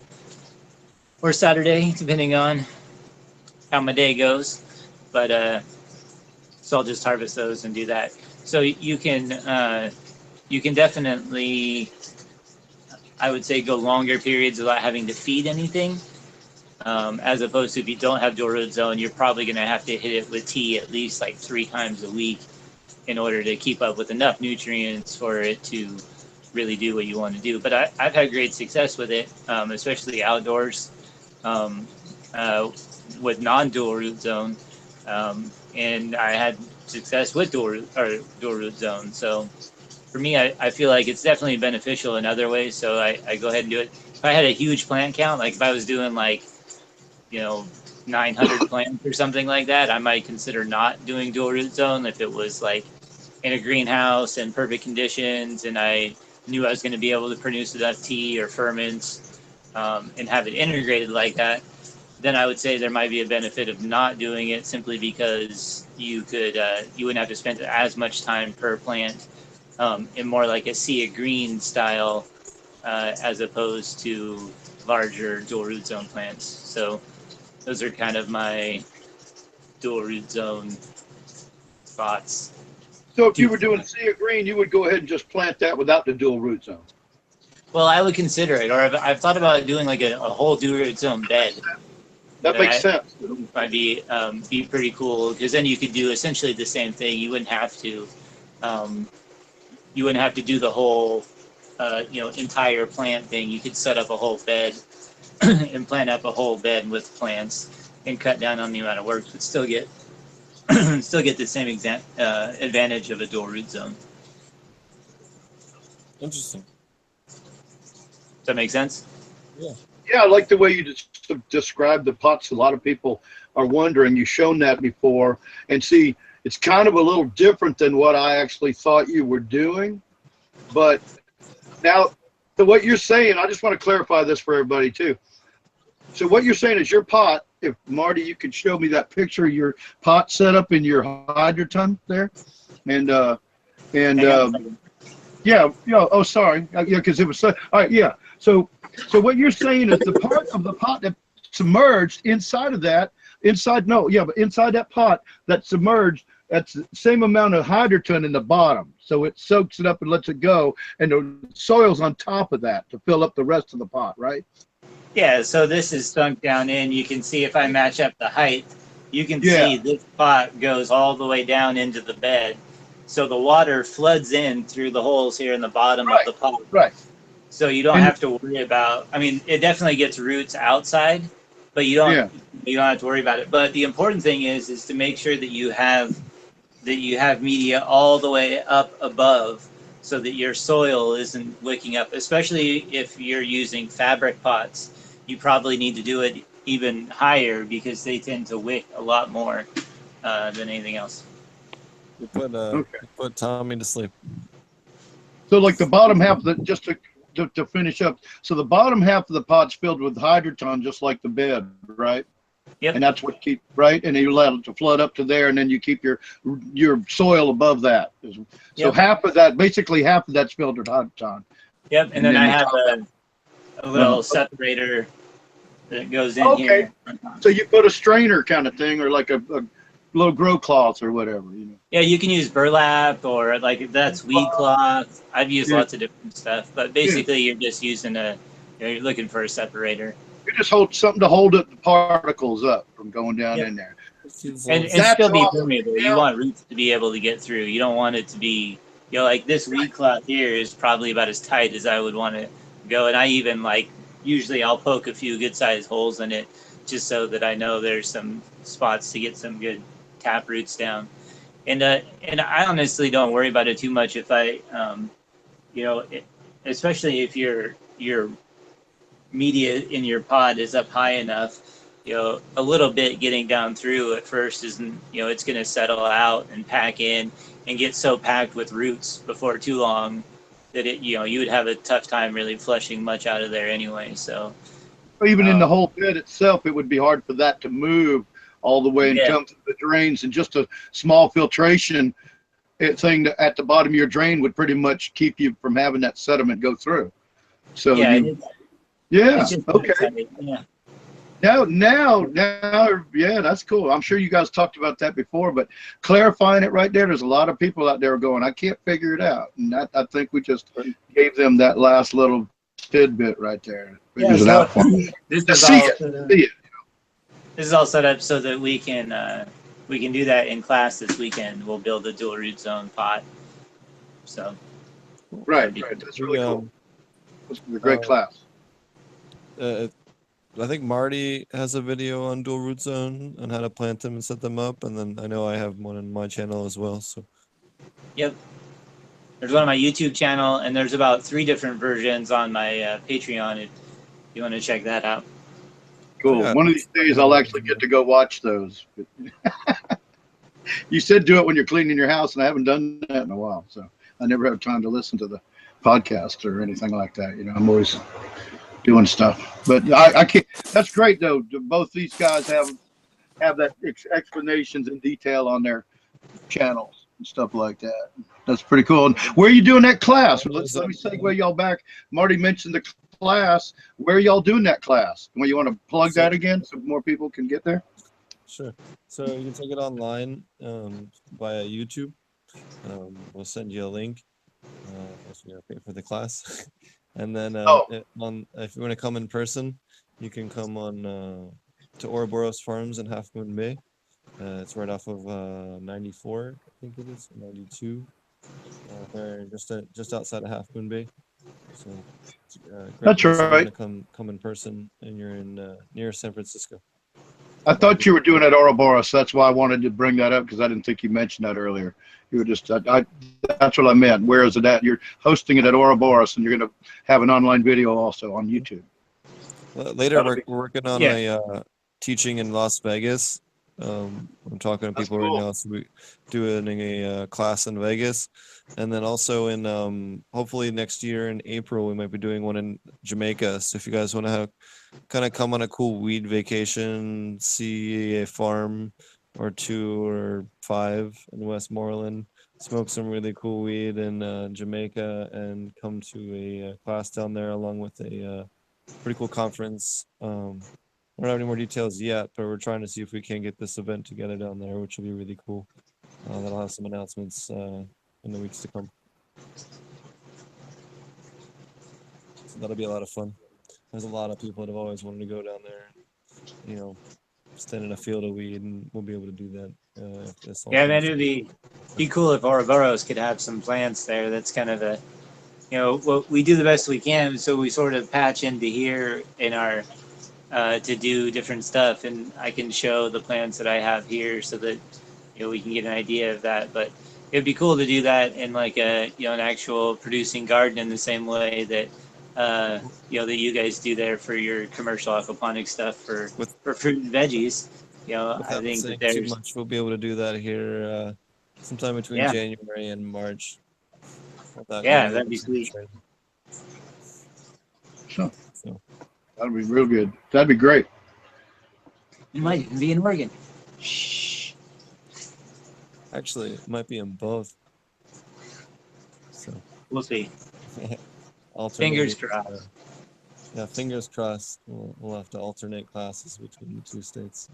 or Saturday, depending on how my day goes. But so I'll just harvest those and do that. So you can definitely, I would say, go longer periods without having to feed anything. As opposed to if you don't have dual root zone, you're probably going to have to hit it with tea at least like 3 times a week in order to keep up with enough nutrients for it to really do what you want to do. But I've had great success with it, especially outdoors with non-dual root zone. And I had success with dual root zone. So for me, I feel like it's definitely beneficial in other ways. So I go ahead and do it. If I had a huge plant count, like if I was doing like, 900 plants or something like that, I might consider not doing dual root zone. If it was like in a greenhouse in perfect conditions and I knew I was going to be able to produce enough tea or ferments and have it integrated like that, then I would say there might be a benefit of not doing it, simply because you wouldn't have to spend as much time per plant in more like a sea of green style as opposed to larger dual root zone plants. So those are kind of my dual root zone thoughts. So if you were doing sea of green, you would go ahead and just plant that without the dual root zone. Well, I would consider it, or I've thought about doing like a whole dual root zone bed. That makes sense. Might be pretty cool, because then you could do essentially the same thing. You wouldn't have to do the whole entire plant thing. You could set up a whole bed and plant up a whole bed with plants and cut down on the amount of work, but still get the same advantage of a dual root zone. Interesting. Does that make sense? Yeah. Yeah, I like the way you described the pots. A lot of people are wondering. You've shown that before. And see, it's kind of a little different than what I actually thought you were doing. But now, what you're saying, I just want to clarify this for everybody too. So what you're saying is your pot if Marty, you could show me that picture of your pot setup in your hydroton there, and yeah, oh, sorry, yeah, because it was so. All right, yeah. So what you're saying is the part of the pot that submerged inside of that, but inside that pot that's submerged, that's the same amount of hydroton in the bottom. So it soaks it up and lets it go, and the soil's on top of that to fill up the rest of the pot, right? Yeah, so this is sunk down in. You can see if I match up the height, you can see this pot goes all the way down into the bed. So the water floods in through the holes here in the bottom of the pot. Right. So you don't have to worry about, I mean, it definitely gets roots outside, but you don't have to worry about it. But the important thing is to make sure that you have media all the way up above so that your soil isn't wicking up, especially if you're using fabric pots. You probably need to do it even higher because they tend to wick a lot more than anything else. You put Tommy to sleep. So like the bottom half of the, just to finish up, so the bottom half of the pot's filled with hydroton, just like the bed, right? Yep. And that's what keep right, and you let it to flood up to there, and then you keep your soil above that. So half of that, basically half of that's filled with hydroton. Yep, and then I have a little separator that goes in here. So you put a strainer kind of thing, or like a little grow cloth or whatever, you know. Yeah, you can use burlap, or like if that's weed cloth. I've used lots of different stuff, but basically you're just using you're looking for a separator. You just hold something to hold the particles up from going down in there. And still be permeable. You want roots to be able to get through. You don't want it to be, like this weed cloth here is probably about as tight as I would want it to go. And I even usually I'll poke a few good sized holes in it just so that I know there's some spots to get some good tap roots down. And I honestly don't worry about it too much if I, especially if your media in your pod is up high enough, a little bit getting down through at first isn't, it's going to settle out and pack in and get so packed with roots before too long that you would have a tough time really flushing much out of there anyway. So even in the whole bed itself, it would be hard for that to move all the way and come through the drains, and just a small filtration thing at the bottom of your drain would pretty much keep you from having that sediment go through. So okay. Now, that's cool. I'm sure you guys talked about that before, but clarifying it right there's a lot of people out there going, I can't figure it out. And I think we just gave them that last little tidbit right there. This is all set up so that we can do that in class this weekend. We'll build a dual root zone pot. So right. That's really cool. It's a great class. I think Marty has a video on dual root zone on how to plant them and set them up, and then I know I have one on my channel as well. So yep, there's one on my YouTube channel, and there's about 3 different versions on my Patreon if you want to check that out. Cool. Yeah. One of these days I'll actually get to go watch those. You said do it when you're cleaning your house, and I haven't done that in a while, so I never have time to listen to the podcast or anything like that. I'm always doing stuff. But I can't. That's great though. Both these guys have that explanations in detail on their channels and stuff like that. That's pretty cool. And where are you doing that class? Let me segue y'all back. Marty mentioned the class. Where are y'all doing that class? Well, you want to plug that again so more people can get there? Sure. So you can take it online via YouTube. We'll send you a link. Pay for the class. And then if you want to come in person, you can come on to Ouroboros Farms in Half Moon Bay. It's right off of 94, I think it is, 92. They're just outside of Half Moon Bay. So that's right. Come in person, and you're in near San Francisco. I thought you were doing it at Ouroboros. That's why I wanted to bring that up, because I didn't think you mentioned that earlier. You were just that's what I meant. Where is it at? You're hosting it at Ouroboros, and you're going to have an online video also on YouTube. Later, we're working on a teaching in Las Vegas I'm talking to That's people right cool. now. So we doing a class in Vegas, and then also in hopefully next year in April we might be doing one in Jamaica. So if you guys want to have kind of come on a cool weed vacation, see a farm or 2 or 5 in Westmoreland, smoke some really cool weed in Jamaica, and come to a class down there along with a pretty cool conference. We don't have any more details yet, but we're trying to see if we can get this event together down there, which will be really cool. That'll have some announcements in the weeks to come. So that'll be a lot of fun. There's a lot of people that have always wanted to go down there, you know, stand in a field of weed, and we'll be able to do that. If this all Yeah, man, comes it'd be cool if Ouroboros could have some plants there. That's kind of a, well, we do the best we can, so we sort of patch into here in our to do different stuff, and I can show the plants that I have here so that we can get an idea of that. But it'd be cool to do that in like a an actual producing garden in the same way that that you guys do there for your commercial aquaponic stuff for fruit and veggies. I Without think saying that too there's much, we'll be able to do that here sometime between Yeah. January and March. Without Yeah, going that'd be into too much sweet. right Sure. So That'd be real good. That'd be great. It might even be in Oregon. Shh. actually, it might be in both. So We'll see. alternate. Fingers crossed. Yeah, fingers crossed. We'll have to alternate classes between the 2 states.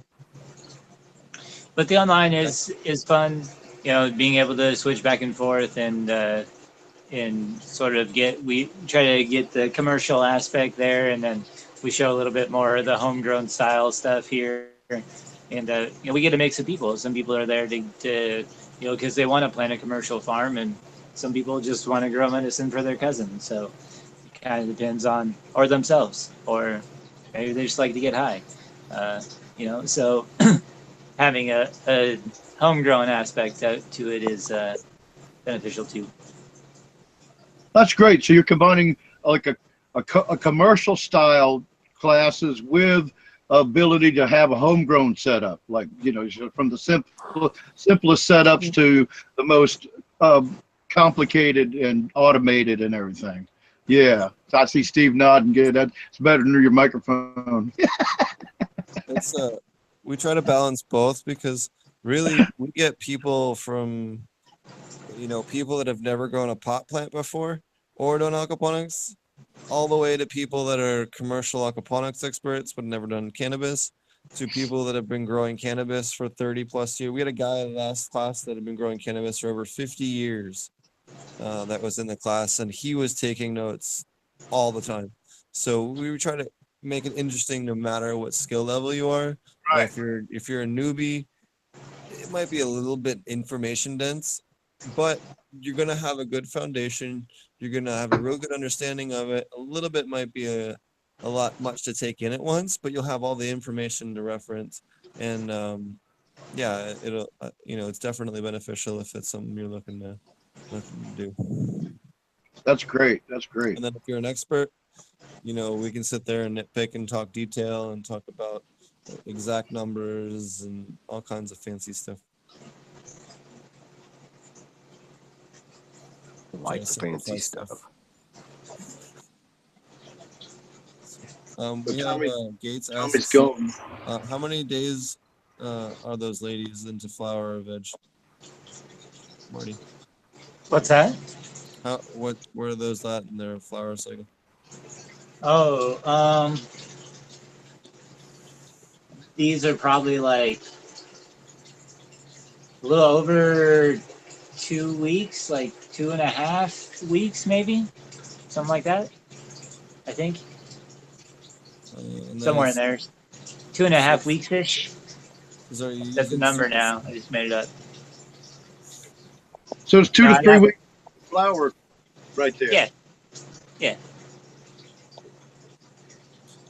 But the online is fun. Being able to switch back and forth and sort of we try to get the commercial aspect there, and then we show a little bit more of the homegrown style stuff here. And we get a mix of people. Some people are there to because they want to plant a commercial farm, and some people just want to grow medicine for their cousin. So it kind of depends on, or themselves, or maybe they just like to get high. So having a homegrown aspect to it is beneficial too. That's great. So you're combining like a commercial style classes with ability to have a homegrown setup, like from the simplest setups to the most complicated and automated and everything. Yeah, I see Steve nodding. Good. That's better than your microphone. It's we try to balance both, because really we get people from people that have never grown a pot plant before or done aquaponics, all the way to people that are commercial aquaponics experts but never done cannabis, to people that have been growing cannabis for 30 plus years. We had a guy last class that had been growing cannabis for over 50 years that was in the class, and he was taking notes all the time. So we try to make it interesting no matter what skill level you are. Right. If you're a newbie, it might be a little bit information dense, but you're gonna have a good foundation. You're gonna have a real good understanding of it. A little bit might be a lot much to take in at once, but you'll have all the information to reference. And yeah, it'll it's definitely beneficial if it's something you're looking to do. That's great. That's great. And then if you're an expert, we can sit there and nitpick and talk detail and talk about exact numbers and all kinds of fancy stuff. Like the fancy stuff. We have Gates Tommy's asks, going. how many days are those ladies into flower or veg? Marty, What's that? where are those at in their flower cycle? Oh, these are probably like a little over 2 weeks, like 2.5 weeks, maybe something like that. I think somewhere in there, 2.5 weeks ish. That's the number now. I just made it up. So it's 2 to 3 weeks flower right there. Yeah. Yeah.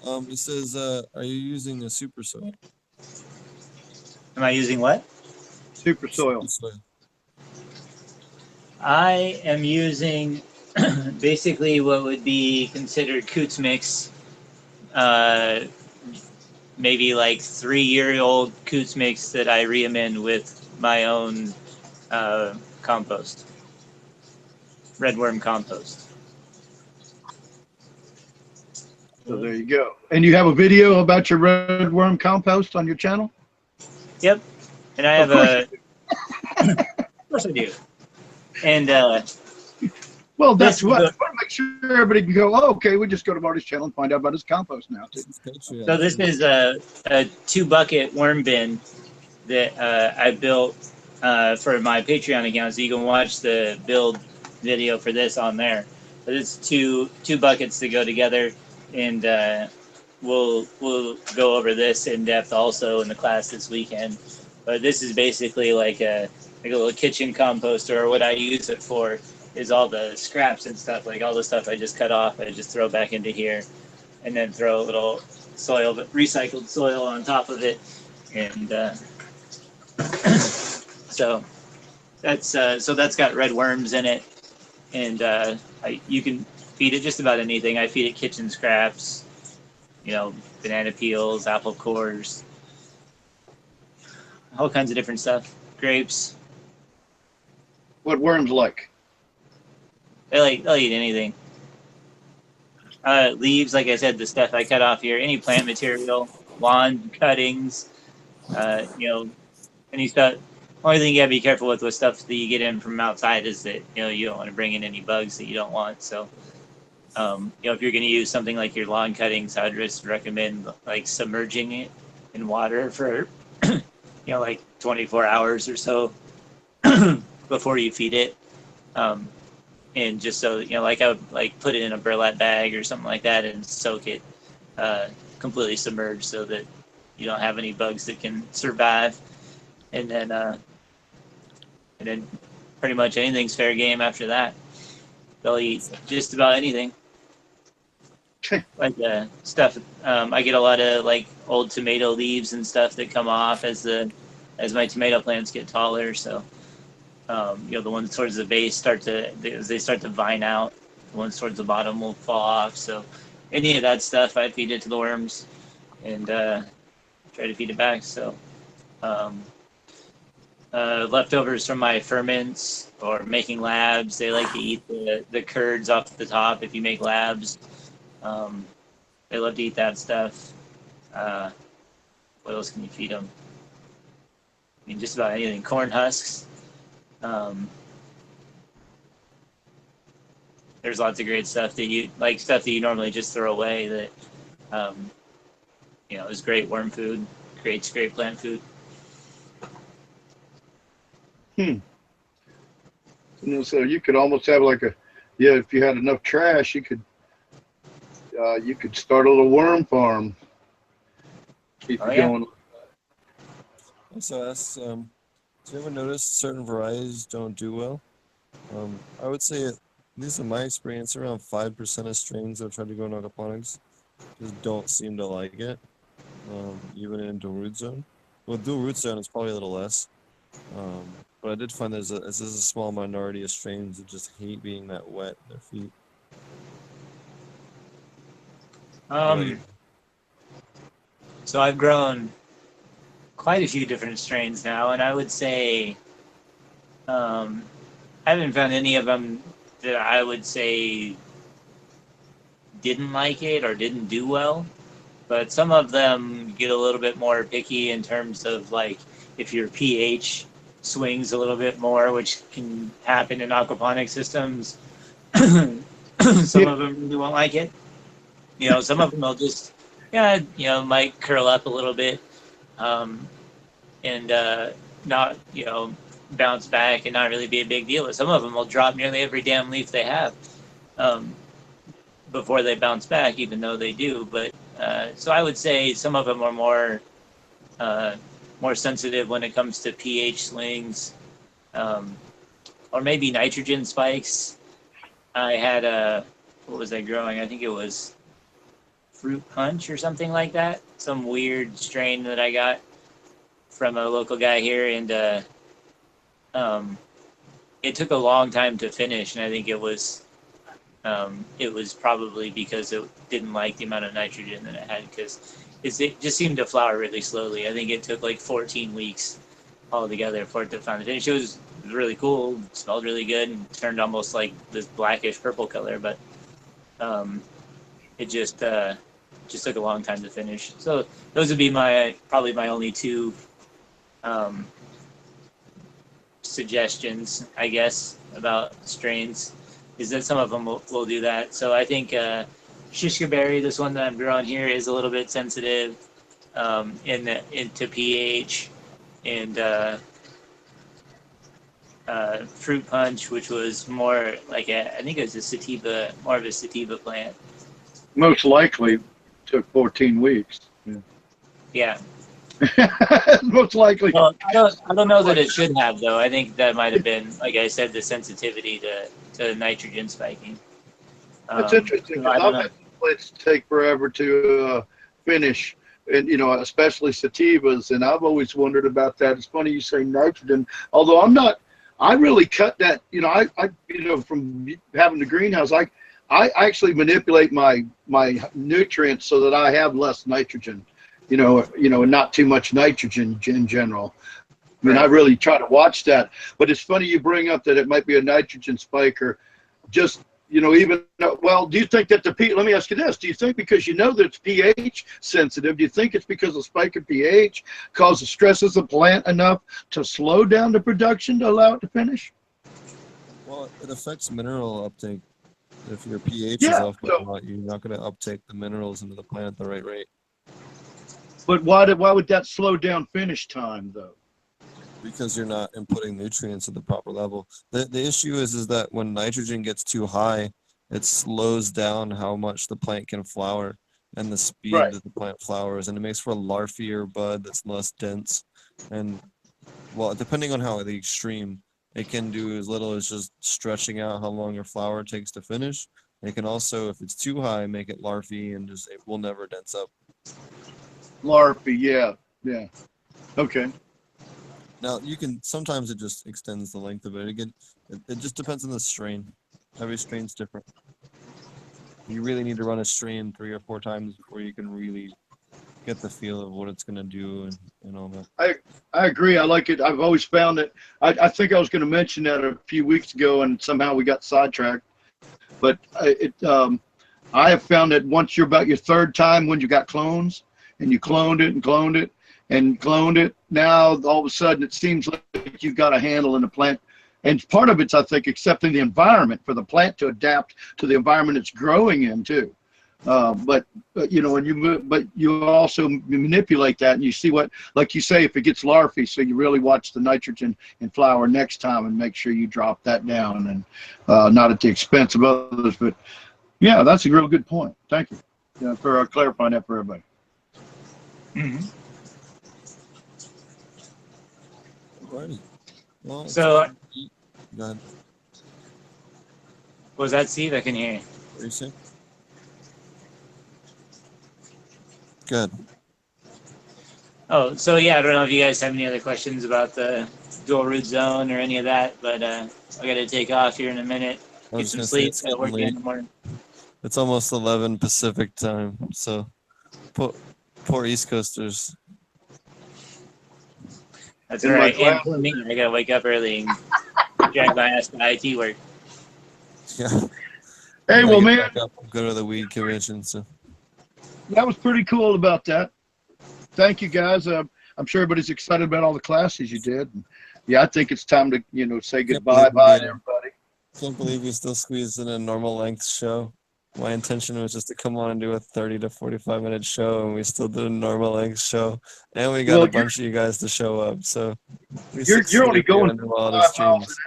It says, are you using a super soil? Am I using what? Super soil. I am using basically what would be considered Coots mix maybe like 3-year-old coots mix that I re-amend with my own compost, red worm compost. So there you go. And you have a video about your red worm compost on your channel? Yep, and I have a. Of course I do. And well, that's this- what I want to make sure everybody can go. Oh, okay, we just go to Marty's channel and find out about his compost now. Too. So this is a 2-bucket worm bin that I built for my Patreon account, so you can watch the build video for this on there. But it's two buckets that go together, and we'll go over this in depth also in the class this weekend. But this is basically like a little kitchen composter, or what I use it for is all the scraps and stuff, like all the stuff I just cut off, I just throw back into here, and then throw a little soil, recycled soil on top of it, and so that's got red worms in it, and you can feed it just about anything. I feed it kitchen scraps, banana peels, apple cores, all kinds of different stuff, grapes. What worms like? They'll eat anything. Leaves, like I said, the stuff I cut off here, any plant material, lawn cuttings, any stuff. Only thing you gotta be careful with stuff that you get in from outside is that you don't want to bring in any bugs that you don't want. So, if you're gonna use something like your lawn cuttings, I would just recommend like submerging it in water for like 24 hours or so before you feed it. And just so, like I would put it in a burlap bag or something like that and soak it completely submerged so that you don't have any bugs that can survive. And then pretty much anything's fair game after that. They'll eat just about anything. Like stuff, I get a lot of like old tomato leaves and stuff that come off as my tomato plants get taller. So the ones towards the base as they start to vine out. The ones towards the bottom will fall off. So any of that stuff, I feed it to the worms and try to feed it back. So leftovers from my ferments or making labs, they like to eat the curds off the top if you make labs. They love to eat that stuff. What else can you feed them? I mean, just about anything. Corn husks. There's lots of great stuff that you normally just throw away that is great worm food, great plant food. So you could almost have if you had enough trash, you could start a little worm farm. Keep it going. Also ask, do you ever notice certain varieties don't do well? I would say, at least in my experience, around 5% of strains that try to go in aquaponics just don't seem to like it, even in dual root zone. Well, dual root zone is probably a little less, but I did find there's a small minority of strains that just hate being that wet in their feet. So I've grown quite a few different strains now, and I would say I haven't found any of them that I would say didn't like it or didn't do well, but some of them get a little bit more picky in terms of like if your pH swings a little bit more, which can happen in aquaponic systems. Some of them really won't like it. Some of them will just might curl up a little bit and not bounce back and not really be a big deal. But some of them will drop nearly every damn leaf they have before they bounce back, even though they do. But so I would say some of them are more sensitive when it comes to pH swings, or maybe nitrogen spikes. I had what was I growing? I think it was Fruit Punch or something like that. Some weird strain that I got from a local guy here, and it took a long time to finish, and I think it was probably because it didn't like the amount of nitrogen that it had, because is it just seemed to flower really slowly. I think it took like 14 weeks altogether for it to finally finish. It was really cool, smelled really good, and turned almost like this blackish purple color, but it just took a long time to finish. So those would be probably my only two suggestions, I guess, about strains, is that some of them will do that. So I think Shishka Berry, this one that I'm growing here, is a little bit sensitive into pH, and Fruit Punch, which was more like I think it was more of a sativa plant. Most likely took 14 weeks. Yeah. Most likely. Well, I don't know that it should have, though. I think that might have been, like I said, the sensitivity to nitrogen spiking. That's interesting. I've had plants take forever to finish, and especially sativas, and I've always wondered about that. It's funny you say nitrogen, although I really cut that. I from having the greenhouse, I actually manipulate my nutrients so that I have less nitrogen. And not too much nitrogen in general. I mean, I really try to watch that. But it's funny you bring up that it might be a nitrogen spike, or just, well, do you think that let me ask you this. Do you think because that it's pH sensitive, do you think it's because the spike of pH causes stresses the plant enough to slow down the production to allow it to finish? Well, it affects mineral uptake. If your pH is off by a lot, you're not going to uptake the minerals into the plant at the right rate. But why would that slow down finish time, though? Because you're not inputting nutrients at the proper level. The issue is that when nitrogen gets too high, it slows down how much the plant can flower and the speed that the plant flowers, and it makes for a larvier bud that's less dense. And, well, depending on how the extreme, it can do as little as just stretching out how long your flower takes to finish. It can also, if it's too high, make it larvae and it will never dense up. Larvae, yeah. Okay. Now sometimes it just extends the length of it. Again, it just depends on the strain. Every strain's different. You really need to run a strain 3 or 4 times before you can really get the feel of what it's going to do and all that. I agree. I like it. I've always found that. I think I was going to mention that a few weeks ago, and somehow we got sidetracked. But I have found that once you're about your third time when you got clones, and you cloned it and cloned it and cloned it, now all of a sudden it seems like you've got a handle in the plant. And part of it's, I think, accepting the environment for the plant to adapt to the environment it's growing in too. But you also manipulate that, and you see what, like you say, if it gets larvae, so you really watch the nitrogen in flower next time and make sure you drop that down, and not at the expense of others. But yeah, that's a real good point. Thank you for clarifying that for everybody. Mm-hmm. Alrighty. Well, so, go ahead. Was that Steve? I can hear you. What are you saying? Good. Oh, so yeah, I don't know if you guys have any other questions about the dual root zone or any of that, but I got to take off here in a minute. Get some sleep. Got to work in the morning. It's almost 11 Pacific time, so poor East Coasters. That's all right. And for me, I got to wake up early and drag my ass to IT work. Yeah. Hey, well, man. Go to the weed convention, so. That was pretty cool about that. Thank you, guys. I'm sure everybody's excited about all the classes you did. And yeah, I think it's time to, say goodbye to everybody. Can't believe we still squeezed in a normal length show. My intention was just to come on and do a 30 to 45 minute show, and we still did a normal length show. And we got a bunch of you guys to show up. So you're only going 5 miles an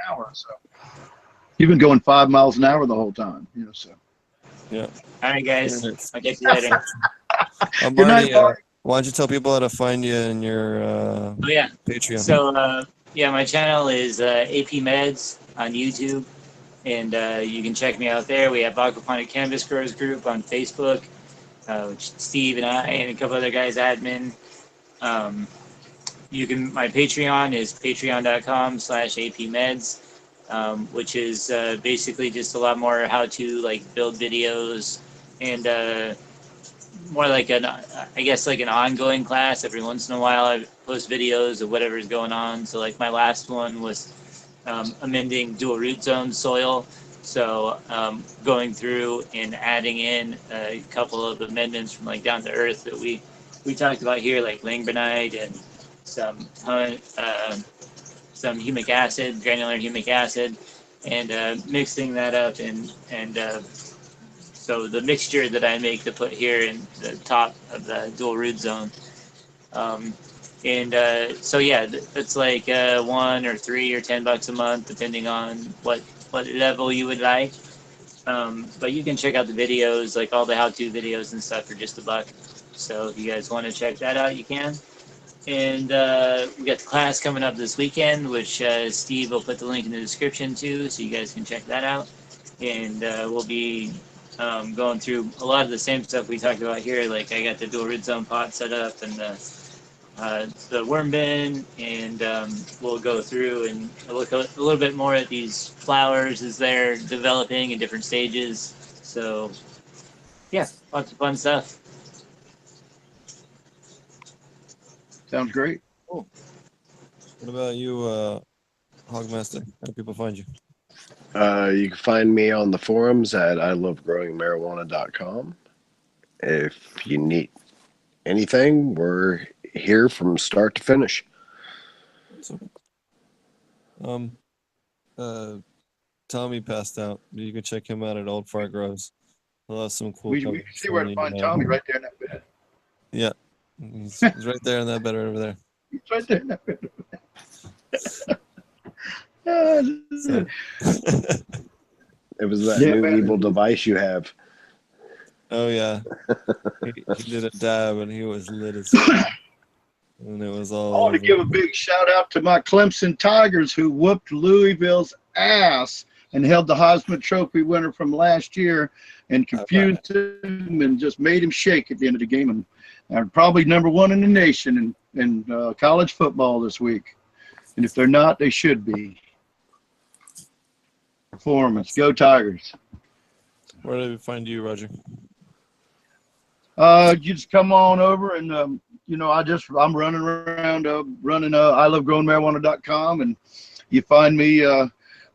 hour. So you've been going 5 miles an hour the whole time, so. Yeah. All right, guys. I'll get you later. Good night, Mark. Why don't you tell people how to find you in your Patreon? So, my channel is AP Meds on YouTube, and you can check me out there. We have Aquaponic Cannabis Growers Group on Facebook, which Steve and I and a couple other guys admin. My Patreon is patreon.com/APMeds. Which is basically just a lot more how to build videos and more like I guess like an ongoing class. Every once in a while, I post videos of whatever's going on. So like my last one was amending dual root zone soil. So going through and adding in a couple of amendments from like down to earth that we talked about here, like langbronite and some humic acid, granular humic acid, and mixing that up and so the mixture that I make to put here in the top of the dual root zone. So yeah, it's like $1 or $3 or $10 a month, depending on what level you would like. But you can check out the videos, like all the how-to videos and stuff, for just $1. So if you guys want to check that out, you can. And we got the class coming up this weekend, which Steve will put the link in the description to, so you guys can check that out. And we'll be going through a lot of the same stuff we talked about here. Like I got the dual root zone pot set up and the worm bin, and we'll go through and look a little bit more at these flowers as they're developing in different stages. So yeah, lots of fun stuff. Sounds great. Cool. What about you, Hogmaster? How do people find you? You can find me on the forums at ilovegrowingmarijuana.com. If you need anything, we're here from start to finish. Tommy passed out. You can check him out at Old Fart Grows. He'll have some cool. We can see where to find Tommy right there in that bed. Yeah, he's right there in that bed right over there. He's right there in that bed. It was that new evil device you have. Oh yeah, he did a dab and he was lit as fuck. And it was all. I want to give a big shout out to my Clemson Tigers, who whooped Louisville's ass and held the Heisman Trophy winner from last year and confused him and just made him shake at the end of the game. And are probably #1 in the nation in college football this week. And if they're not, they should be. Performance. Go Tigers. Where do we find you, Roger? You just come on over and, I'm running around running ilovegrowingmarijuana.com, and you find me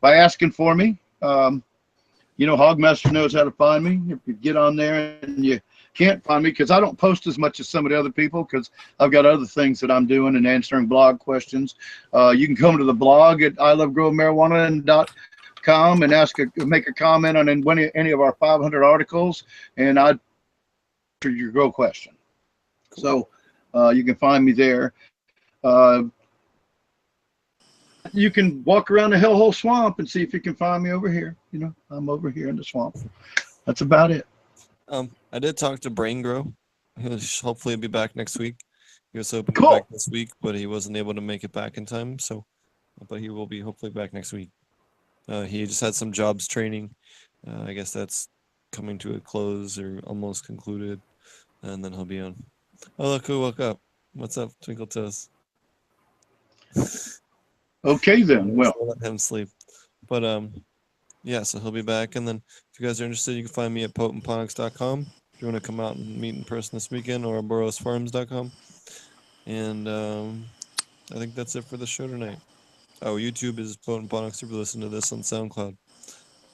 by asking for me. Hogmaster knows how to find me. If you get on there and you can't find me, because I don't post as much as some of the other people, because I've got other things that I'm doing and answering blog questions. You can come to the blog at ilovegrowingmarijuana.com and make a comment on any of our 500 articles, and I'd answer your grow question. So you can find me there. You can walk around the hellhole swamp and see if you can find me over here. I'm over here in the swamp. That's about it. I did talk to Brain Grow. He'll hopefully be back next week. He was hoping to be back this week, but he wasn't able to make it back in time. But he will be hopefully back next week. He just had some jobs training. I guess that's coming to a close or almost concluded, and then he'll be on. Oh, look who woke up. What's up, Twinkle Toes? Okay, then. Well, let him sleep. But yeah, so he'll be back. And then if you guys are interested, you can find me at potentponics.com if you want to come out and meet in person this weekend, or borosfarms.com. And I think that's it for the show tonight. Oh, YouTube is Potent Ponics if you listen to this on SoundCloud.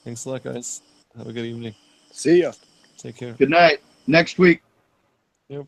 Thanks a lot, guys. Have a good evening. See ya. Take care. Good night. Next week. Yep.